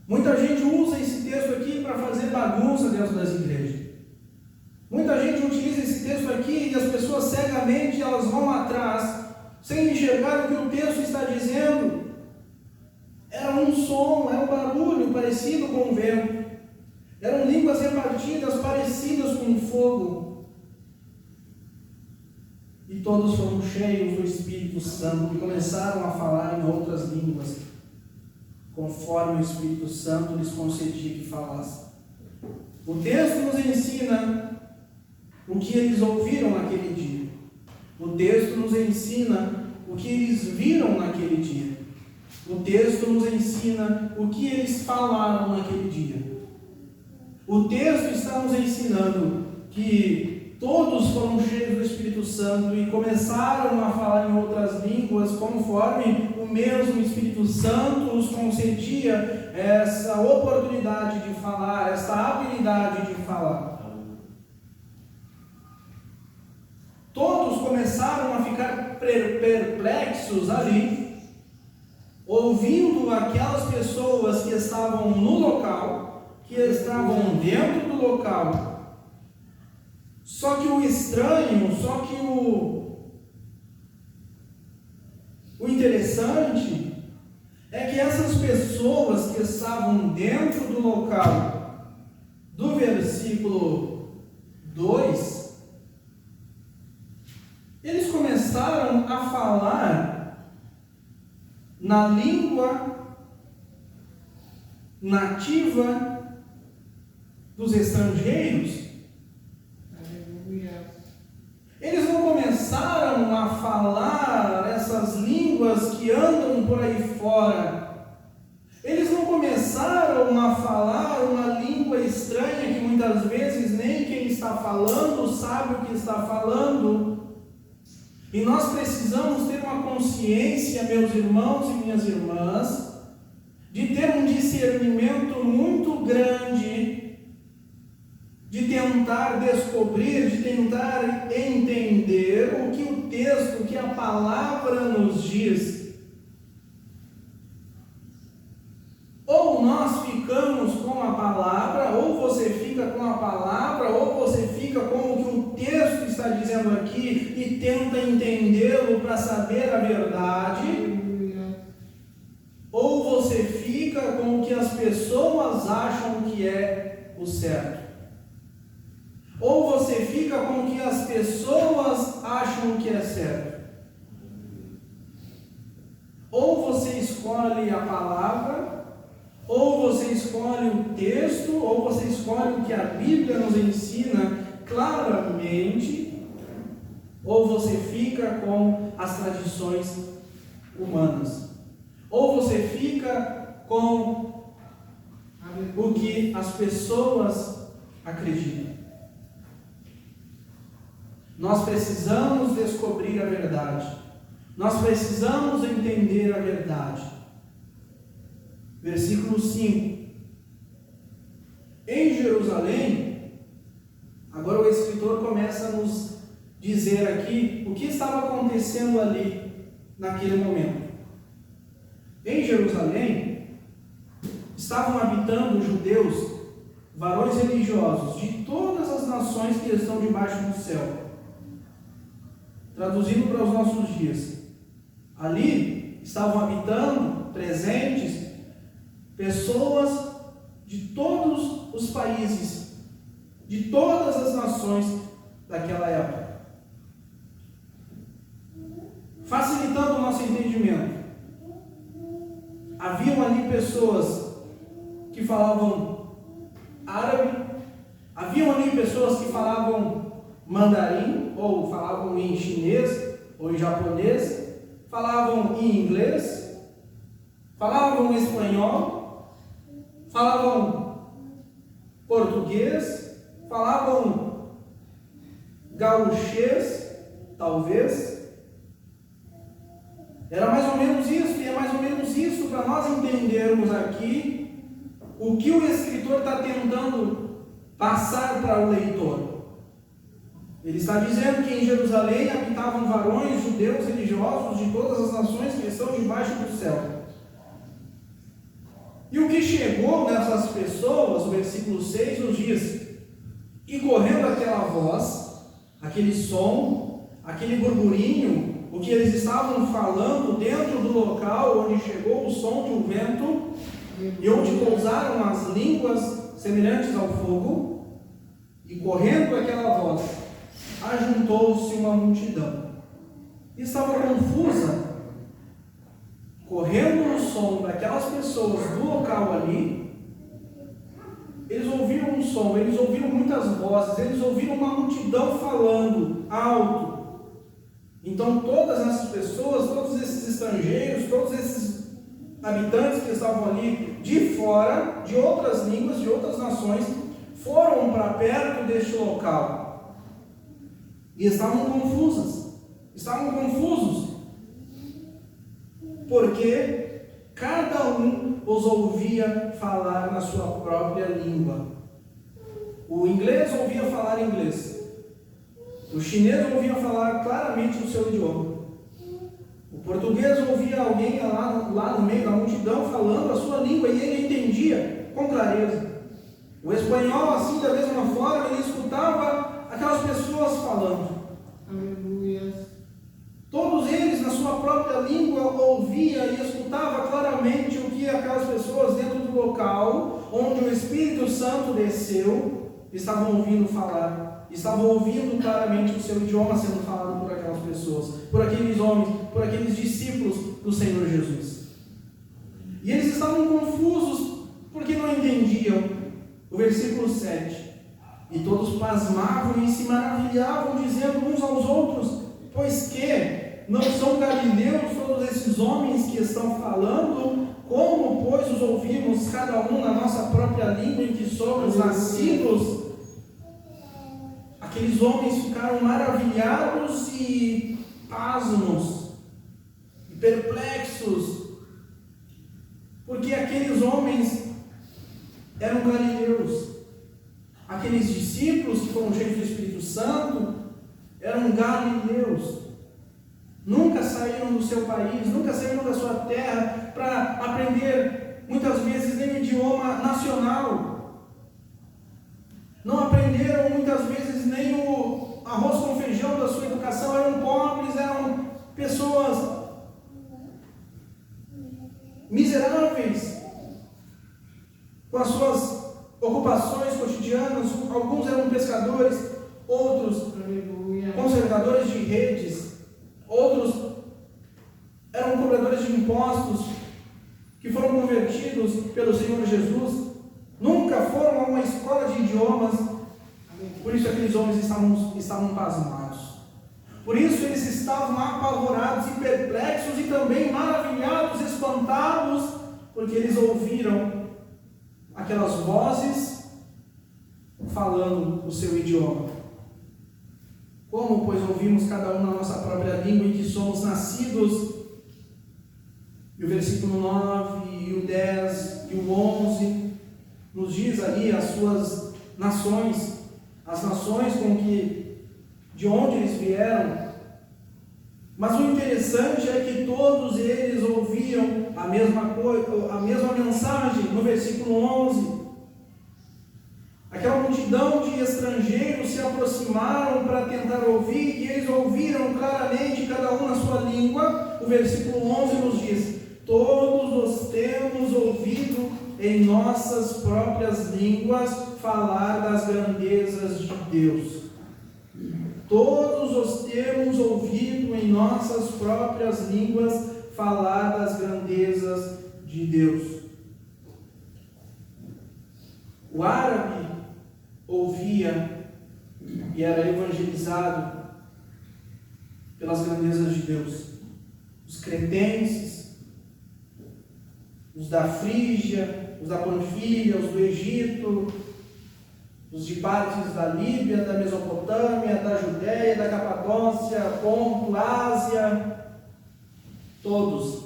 Muita gente usa esse texto aqui para fazer bagunça dentro das igrejas. Muita gente utiliza esse texto aqui e as pessoas cegamente elas vão atrás, sem enxergar o que o texto está dizendo. Era um som, era um barulho parecido com o vento. Eram línguas repartidas, parecidas com fogo. E todos foram cheios do Espírito Santo e começaram a falar em outras línguas, conforme o Espírito Santo lhes concedia que falassem. O texto nos ensina o que eles ouviram naquele dia. O texto nos ensina o que eles viram naquele dia. O texto nos ensina o que eles falaram naquele dia. O texto está nos ensinando que todos foram cheios do Espírito Santo e começaram a falar em outras línguas, conforme o mesmo Espírito Santo os concedia essa oportunidade de falar, essa habilidade de falar. Todos começaram a ficar perplexos ali, ouvindo aquelas pessoas que estavam no local, que estavam dentro do local. Só que o estranho, o interessante é que essas pessoas que estavam dentro do local, do versículo 2, eles começaram a falar na língua nativa dos estrangeiros. Eles não começaram a falar essas línguas que andam por aí fora. Eles não começaram a falar uma língua estranha que muitas vezes nem quem está falando sabe o que está falando. E nós precisamos ter uma consciência, meus irmãos e minhas irmãs, de ter um discernimento muito grande, de tentar descobrir, de tentar entender o que o texto, o que a palavra nos diz. Ou nós ficamos com a palavra, ou você fica com a palavra, ou você fica com o que o texto está dizendo aqui e tenta entendê-lo para saber a verdade. Ou você fica com o que as pessoas acham que é o certo. Ou você fica com o que as pessoas acham que é certo. Ou você escolhe a palavra, ou você escolhe o texto, ou você escolhe o que a Bíblia nos ensina claramente, ou você fica com as tradições humanas. Ou você fica com o que as pessoas acreditam. Nós precisamos descobrir a verdade. Nós precisamos entender a verdade. Versículo 5. Em Jerusalém, agora o escritor começa a nos dizer aqui o que estava acontecendo ali naquele momento. Em Jerusalém, estavam habitando judeus, varões religiosos de todas as nações que estão debaixo do céu. Traduzindo para os nossos dias, ali estavam habitando, presentes, pessoas de todos os países, de todas as nações daquela época. Facilitando o nosso entendimento, haviam ali pessoas que falavam árabe, haviam ali pessoas que falavam mandarim, ou falavam em chinês, ou em japonês, falavam em inglês, falavam espanhol, falavam português, falavam gaúchês, talvez. Era mais ou menos isso, e é mais ou menos isso para nós entendermos aqui o que o escritor está tentando passar para o leitor. Ele está dizendo que em Jerusalém habitavam varões judeus religiosos de todas as nações que estão debaixo do céu. E o que chegou nessas pessoas, o versículo 6 nos diz: e correndo aquela voz, aquele som, aquele burburinho, o que eles estavam falando dentro do local onde chegou o som de um vento e onde pousaram as línguas semelhantes ao fogo, e correndo aquela voz, ajuntou-se uma multidão. Estava confusa, correndo o som daquelas pessoas do local ali. Eles ouviram um som, eles ouviram muitas vozes, eles ouviram uma multidão falando alto. Então todas essas pessoas, todos esses estrangeiros, todos esses habitantes que estavam ali de fora, de outras línguas, de outras nações, foram para perto deste local e estavam confusos, porque cada um os ouvia falar na sua própria língua. O inglês ouvia falar inglês, o chinês ouvia falar claramente o seu idioma, o português ouvia alguém lá no meio da multidão falando a sua língua e ele entendia com clareza. O espanhol, assim, da mesma forma, ele escutava aquelas pessoas falando. Aleluia. Todos eles, na sua própria língua, ouvia e escutava claramente o que aquelas pessoas dentro do local onde o Espírito Santo desceu estavam ouvindo falar. Estavam ouvindo claramente o seu idioma sendo falado por aquelas pessoas, por aqueles homens, por aqueles discípulos do Senhor Jesus. E eles estavam confusos porque não entendiam. O versículo 7. E todos pasmavam e se maravilhavam, dizendo uns aos outros: pois que não são galileus todos esses homens que estão falando? Como, pois, os ouvimos cada um na nossa própria língua em que somos nascidos? Aqueles homens ficaram maravilhados e pasmos, e perplexos, porque aqueles homens eram galileus. Aqueles discípulos que foram cheios do Espírito Santo eram galileus. Nunca saíram do seu país, nunca saíram da sua terra para aprender, muitas vezes, nem o idioma nacional. Não aprenderam, muitas vezes, nem o arroz com feijão da sua educação. Eram pobres, eram pessoas miseráveis, com as suas ocupações cotidianas. Alguns eram pescadores, outros conservadores de redes, outros eram cobradores de impostos, que foram convertidos pelo Senhor Jesus, nunca foram a uma escola de idiomas. Por isso aqueles homens estavam pasmados. Por isso eles estavam apavorados e perplexos e também maravilhados, espantados, porque eles ouviram aquelas vozes falando o seu idioma. Como, pois, ouvimos cada um na nossa própria língua em que somos nascidos? E o versículo 9, e o 10, e o 11, nos diz ali as suas nações, as nações de onde eles vieram. Mas o interessante é que todos eles ouviam a mesma coisa, a mesma mensagem. No versículo 11, aquela multidão de estrangeiros se aproximaram para tentar ouvir, e eles ouviram claramente, cada um na sua língua. O versículo 11 nos diz: todos os temos ouvido em nossas próprias línguas falar das grandezas de Deus. Todos os temos ouvido em nossas próprias línguas falar das grandezas de Deus. O árabe ouvia e era evangelizado pelas grandezas de Deus. Os cretenses, os da Frígia, os da Panfilha, os do Egito, os de partes da Líbia, da Mesopotâmia, da Judéia, da Capadócia, Ponto, Ásia, todos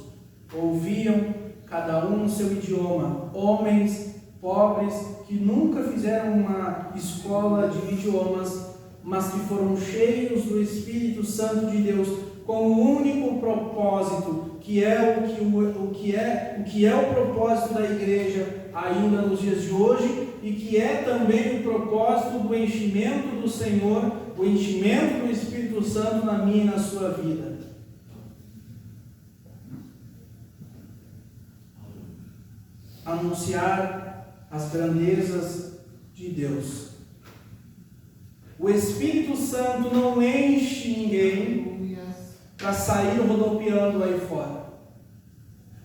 ouviam, cada um no seu idioma. Homens pobres que nunca fizeram uma escola de idiomas, mas que foram cheios do Espírito Santo de Deus, com o único propósito, que é o propósito da igreja ainda nos dias de hoje, e que é também o propósito do enchimento do Senhor, o enchimento do Espírito Santo na minha e na sua vida. Anunciar as grandezas de Deus. O Espírito Santo não enche ninguém para sair rodopiando aí fora.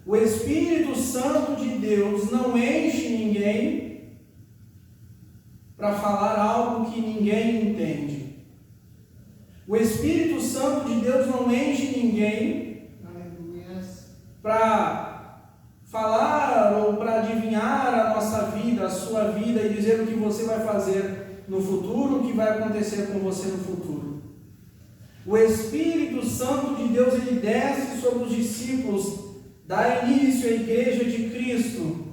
O Espírito Santo de Deus não enche ninguém para falar algo que ninguém entende. O Espírito Santo de Deus não enche ninguém para falar ou para adivinhar a nossa vida, a sua vida e dizer o que você vai fazer no futuro, o que vai acontecer com você no futuro. O Espírito Santo de Deus, ele desce sobre os discípulos, dá início à igreja de Cristo,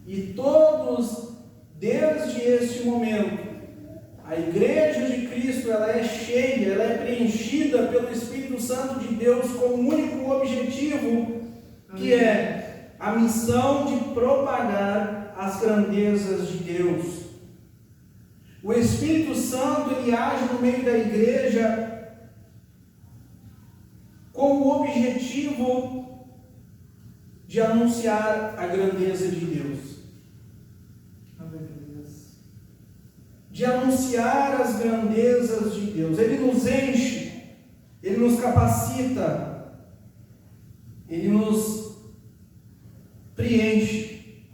e todos, desde este momento, a igreja de Cristo, ela é cheia, ela é preenchida pelo Espírito Santo de Deus com um único objetivo, que é a missão de propagar as grandezas de Deus. O Espírito Santo, ele age no meio da igreja com o objetivo de anunciar a grandeza de Deus. De anunciar as grandezas de Deus. Ele nos enche, ele nos capacita, ele nos preenche.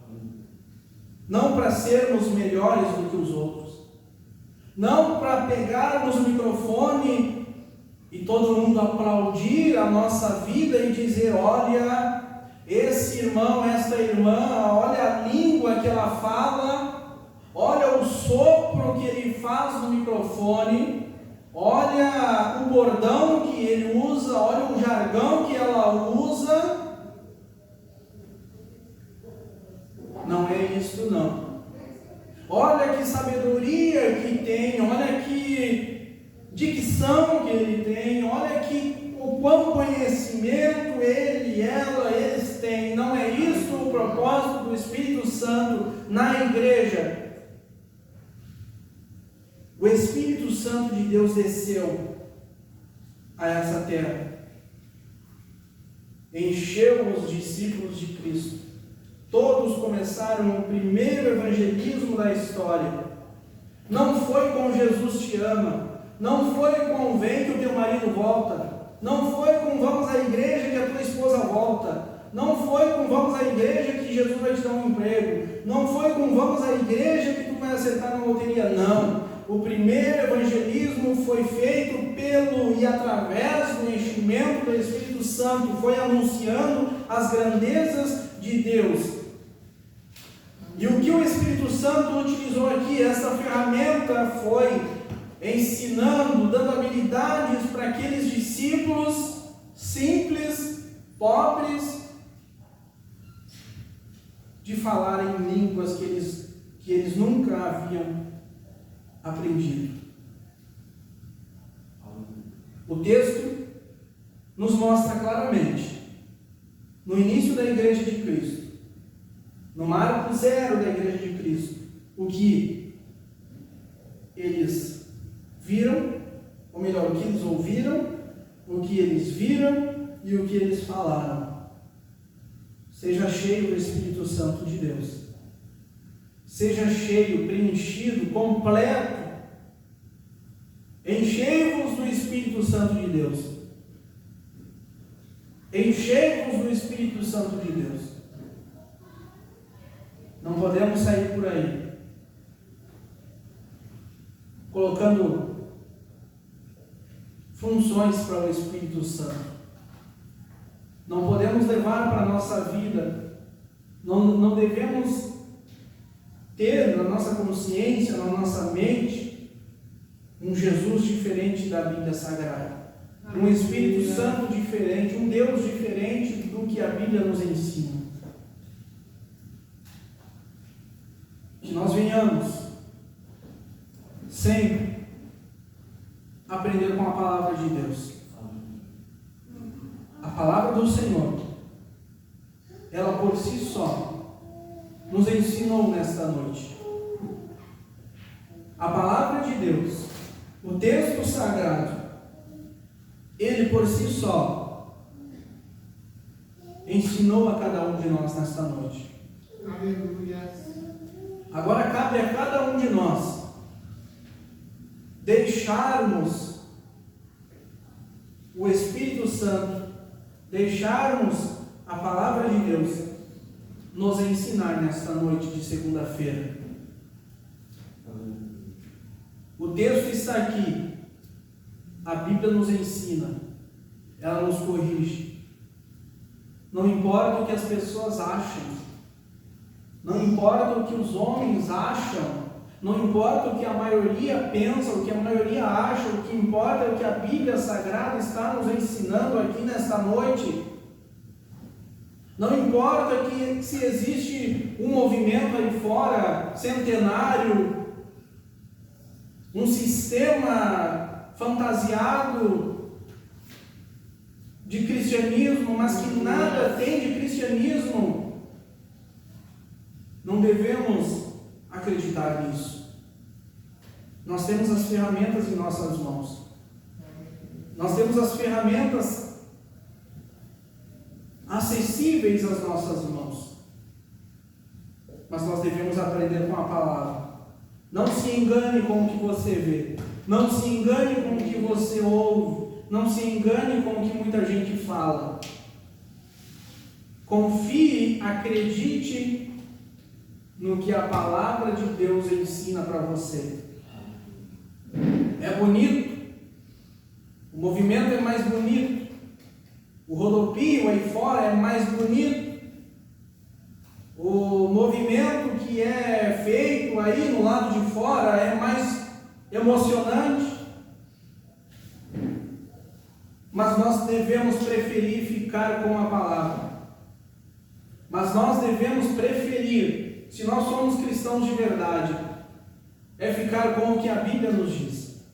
Não para sermos melhores do que os outros, não para pegarmos o microfone e todo mundo aplaudir a nossa vida e dizer: olha, esse irmão, esta irmã, olha a língua que ela fala, olha o sopro que ele faz no microfone, olha o bordão que ele usa, olha o jargão que ela usa. Não é isso, não. Olha que sabedoria que tem, olha que dicção que ele tem, olha que o quão conhecimento ele, ela, eles têm. Não é isso o propósito do Espírito Santo na igreja. O Espírito Santo de Deus desceu a essa terra, encheu os discípulos de Cristo. Todos começaram o primeiro evangelismo da história. Não foi com Jesus te ama, não foi com vem que o teu marido volta, não foi com vamos à igreja que a tua esposa volta, não foi com vamos à igreja que Jesus vai te dar um emprego, não foi com vamos à igreja que tu vai acertar na loteria, não. O primeiro evangelismo foi feito pelo e através do enchimento do Espírito Santo, foi anunciando as grandezas de Deus. E o que o Espírito Santo utilizou aqui, essa ferramenta, foi ensinando, dando habilidades para aqueles discípulos simples, pobres, de falar em línguas que eles nunca haviam aprendido. O texto nos mostra claramente, no início da igreja de Cristo, no marco zero da igreja de Cristo, o que eles viram, ou melhor, o que eles ouviram, o que eles viram e o que eles falaram. Seja cheio do Espírito Santo de Deus. Seja cheio, preenchido, completo. Enchei-vos do Espírito Santo de Deus. Enchei-vos do Espírito Santo de Deus. Não podemos sair por aí colocando funções para o Espírito Santo. Não podemos levar para a nossa vida, não devemos ter na nossa consciência, na nossa mente, um Jesus diferente da Bíblia Sagrada, um Espírito Santo diferente, um Deus diferente do que a Bíblia nos ensina. Que nós venhamos sempre aprender com a palavra de Deus. A palavra do Senhor, ela por si só nos ensinou nesta noite. A palavra de Deus, o texto sagrado, ele por si só ensinou a cada um de nós nesta noite. Aleluia. Agora cabe a cada um de nós deixarmos o Espírito Santo, deixarmos a palavra de Deus nos ensinar nesta noite de segunda-feira. O texto está aqui, a Bíblia nos ensina, ela nos corrige. Não importa o que as pessoas acham, não importa o que os homens acham, não importa o que a maioria pensa, o que a maioria acha, o que importa é o que a Bíblia Sagrada está nos ensinando aqui nesta noite. Não importa que se existe um movimento aí fora, centenário, um sistema fantasiado de cristianismo, mas que nada tem de cristianismo, não devemos acreditar nisso. Nós temos as ferramentas em nossas mãos. Nós temos as ferramentas acessíveis às nossas mãos. Mas nós devemos aprender com a palavra. Não se engane com o que você vê. Não se engane com o que você ouve. Não se engane com o que muita gente fala. Confie, acredite no que a palavra de Deus ensina para você. É bonito. O movimento é mais bonito. O rodopio aí fora é mais bonito. O movimento que é feito aí no lado de fora é mais emocionante. Mas nós devemos preferir ficar com a palavra. Mas nós devemos preferir, se nós somos cristãos de verdade, é ficar com o que a Bíblia nos diz.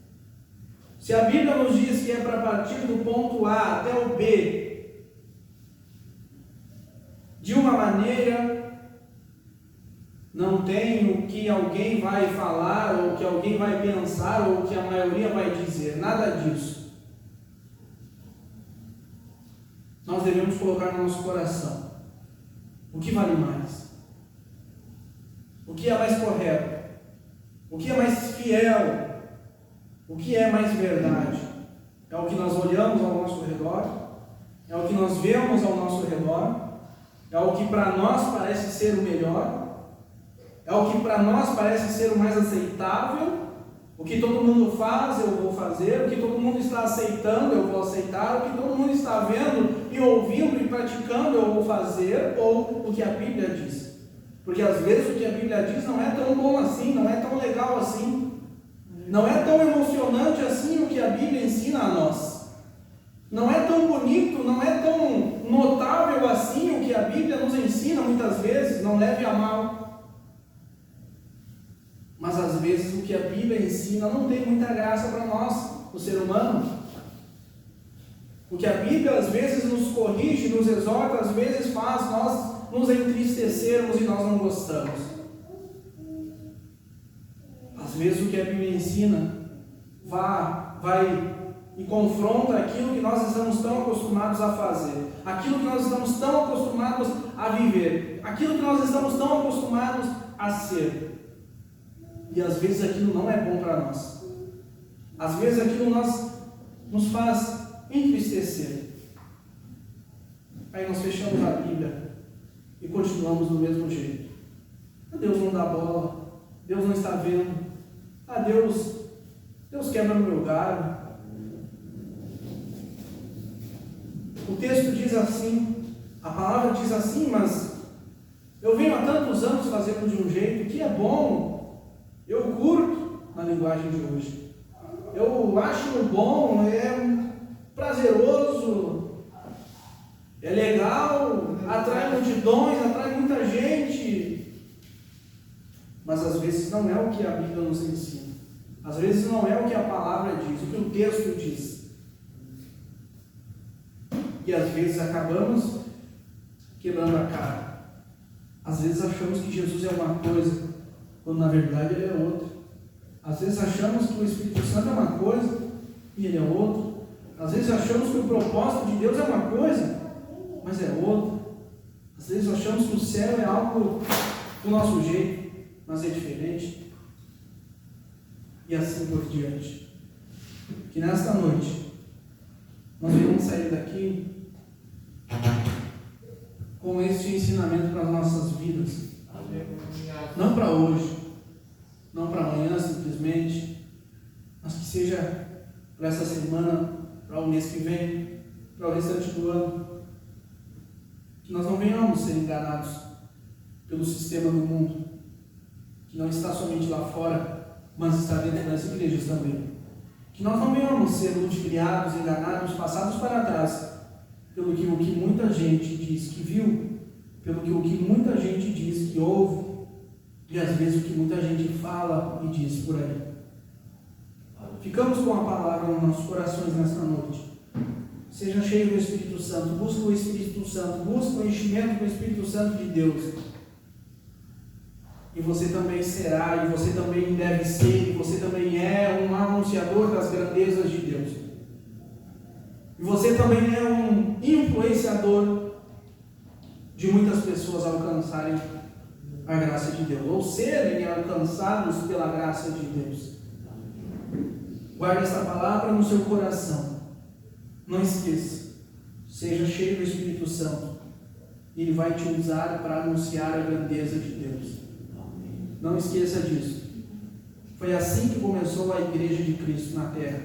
Se a Bíblia nos diz que é para partir do ponto A até o B, de uma maneira, não tem o que alguém vai falar, ou o que alguém vai pensar, ou o que a maioria vai dizer, nada disso. Nós devemos colocar no nosso coração o que vale mais, o que é mais correto, o que é mais fiel, o que é mais verdade. É o que nós olhamos ao nosso redor, é o que nós vemos ao nosso redor, é o que para nós parece ser o melhor, é o que para nós parece ser o mais aceitável. O que todo mundo faz, eu vou fazer. O que todo mundo está aceitando, eu vou aceitar. O que todo mundo está vendo e ouvindo e praticando, eu vou fazer. Ou o que a Bíblia diz. Porque às vezes o que a Bíblia diz não é tão bom assim, não é tão legal assim, não é tão emocionante assim o que a Bíblia ensina a nós. Não é tão bonito, não é tão notável assim o que a Bíblia nos ensina muitas vezes. Não leve a mal. Mas às vezes o que a Bíblia ensina não tem muita graça para nós, o ser humano. O que a Bíblia às vezes nos corrige, nos exorta, às vezes faz nós nos entristecermos e nós não gostamos. Às vezes o que a Bíblia ensina vai e confronta aquilo que nós estamos tão acostumados a fazer, aquilo que nós estamos tão acostumados a viver, aquilo que nós estamos tão acostumados a ser. E às vezes aquilo não é bom para nós. Às vezes aquilo nos faz entristecer. Aí nós fechamos a Bíblia e continuamos do mesmo jeito. Deus não dá bola. Deus não está vendo. Deus quebra no meu galho. O texto diz assim, a palavra diz assim, mas eu venho há tantos anos fazendo de um jeito que é bom. Eu curto na linguagem de hoje. Eu acho bom, é prazeroso, é legal, atrai multidões, atrai muita gente. Mas às vezes não é o que a Bíblia nos ensina. Às vezes não é o que a palavra diz, o que o texto diz. E às vezes acabamos quebrando a cara. Às vezes achamos que Jesus é uma coisa, quando na verdade ele é outra. Às vezes achamos que o Espírito Santo é uma coisa e ele é outra. Às vezes achamos que o propósito de Deus é uma coisa, mas é outra. Às vezes achamos que o céu é algo do nosso jeito mas é diferente. E assim por diante. Que nesta noite nós venhamos sair daqui com este ensinamento para as nossas vidas. Não para hoje, não para amanhã simplesmente, mas que seja para essa semana, para o mês que vem, para o restante do ano. Que nós não venhamos ser enganados pelo sistema do mundo, que não está somente lá fora, mas está dentro das igrejas também. Que nós não venhamos ser ludibriados, enganados, passados para trás, pelo que o que muita gente diz que viu, pelo que o que muita gente diz que ouve, e às vezes o que muita gente fala e diz por aí. Ficamos com a palavra nos nossos corações nesta noite. Seja cheio do Espírito Santo, busca o Espírito Santo, busca o enchimento do Espírito Santo de Deus. E você também será, e você também deve ser, e você também é um anunciador das grandezas de Deus. E você também é um influenciador de muitas pessoas alcançarem a graça de Deus, ou serem alcançados pela graça de Deus. Guarde essa palavra no seu coração. Não esqueça. Seja cheio do Espírito Santo. Ele vai te usar para anunciar a grandeza de Deus. Não esqueça disso. Foi assim que começou a Igreja de Cristo na Terra.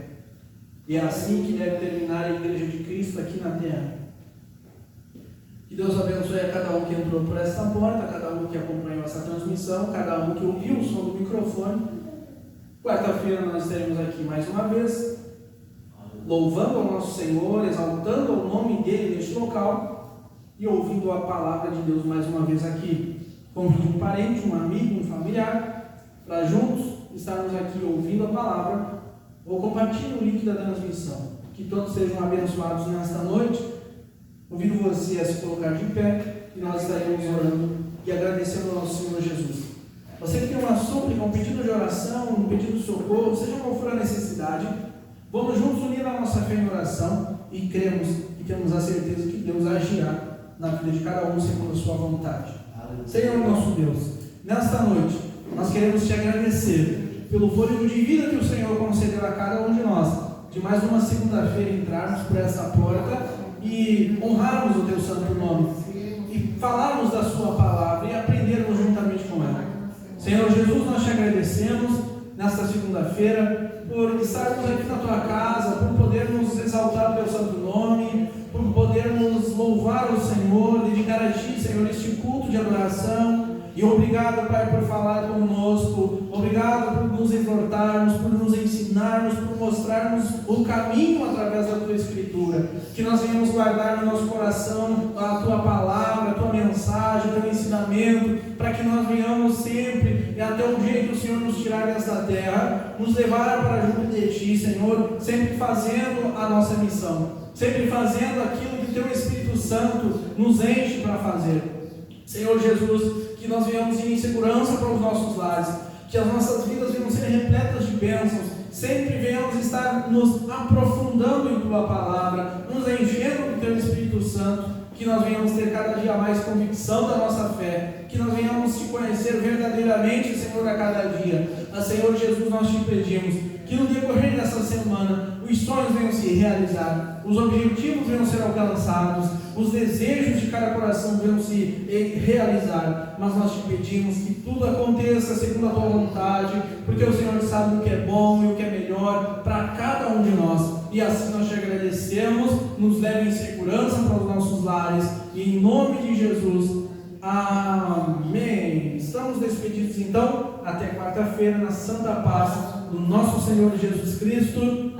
E é assim que deve terminar a Igreja de Cristo aqui na Terra. Que Deus abençoe a cada um que entrou por esta porta, a cada um que acompanhou essa transmissão, cada um que ouviu o som do microfone. Quarta-feira nós estaremos aqui mais uma vez, louvando ao nosso Senhor, exaltando o nome dele neste local e ouvindo a palavra de Deus mais uma vez aqui. Convide um parente, um amigo, um familiar, para juntos estarmos aqui ouvindo a palavra, ou compartilhe o link da transmissão. Que todos sejam abençoados nesta noite. Convido você a se colocar de pé e nós estaremos orando e agradecendo ao nosso Senhor Jesus. Você que tem uma súplica, um pedido de oração, um pedido de socorro, seja qual for a necessidade, vamos juntos unir a nossa fé em oração e cremos e temos a certeza que Deus agirá na vida de cada um segundo a sua vontade. Senhor nosso Deus, nesta noite nós queremos te agradecer pelo fôlego de vida que o Senhor concedeu a cada um de nós, de mais uma segunda-feira entrarmos por essa porta e honrarmos o teu santo nome e falarmos da sua palavra e aprendermos juntamente com ela. Senhor Jesus, nós te agradecemos nesta segunda-feira por estarmos aqui na tua casa, por podermos exaltar o teu santo nome, por podermos louvar o Senhor, dedicar a ti, Senhor, este culto de adoração. E obrigado, Pai, por falar conosco, obrigado por nos exortarmos, por nos ensinarmos, por mostrarmos o caminho através da tua Escritura, que nós venhamos guardar no nosso coração a tua palavra, a tua mensagem, o teu ensinamento, para que nós venhamos sempre, e até o dia que o Senhor nos tirar desta terra, nos levar para junto de ti, Senhor, sempre fazendo a nossa missão, sempre fazendo aquilo que o teu Espírito Santo nos enche para fazer. Senhor Jesus, que nós venhamos ir em segurança para os nossos lares, que as nossas vidas venham ser repletas de bênçãos, sempre venhamos estar nos aprofundando em tua palavra, nos enchendo do teu Espírito Santo, que nós venhamos ter cada dia mais convicção da nossa fé, que nós venhamos te conhecer verdadeiramente, Senhor, a cada dia. Mas, Senhor Jesus, nós te pedimos que no decorrer dessa semana os sonhos venham se realizar, os objetivos venham ser alcançados, os desejos de cada coração venham se realizar, mas nós te pedimos que tudo aconteça segundo a tua vontade, porque o Senhor sabe o que é bom e o que é melhor para cada um de nós, e assim nós te agradecemos, nos leve em segurança para os nossos lares, e em nome de Jesus, amém. Estamos despedidos então, até quarta-feira na santa paz do nosso Senhor Jesus Cristo.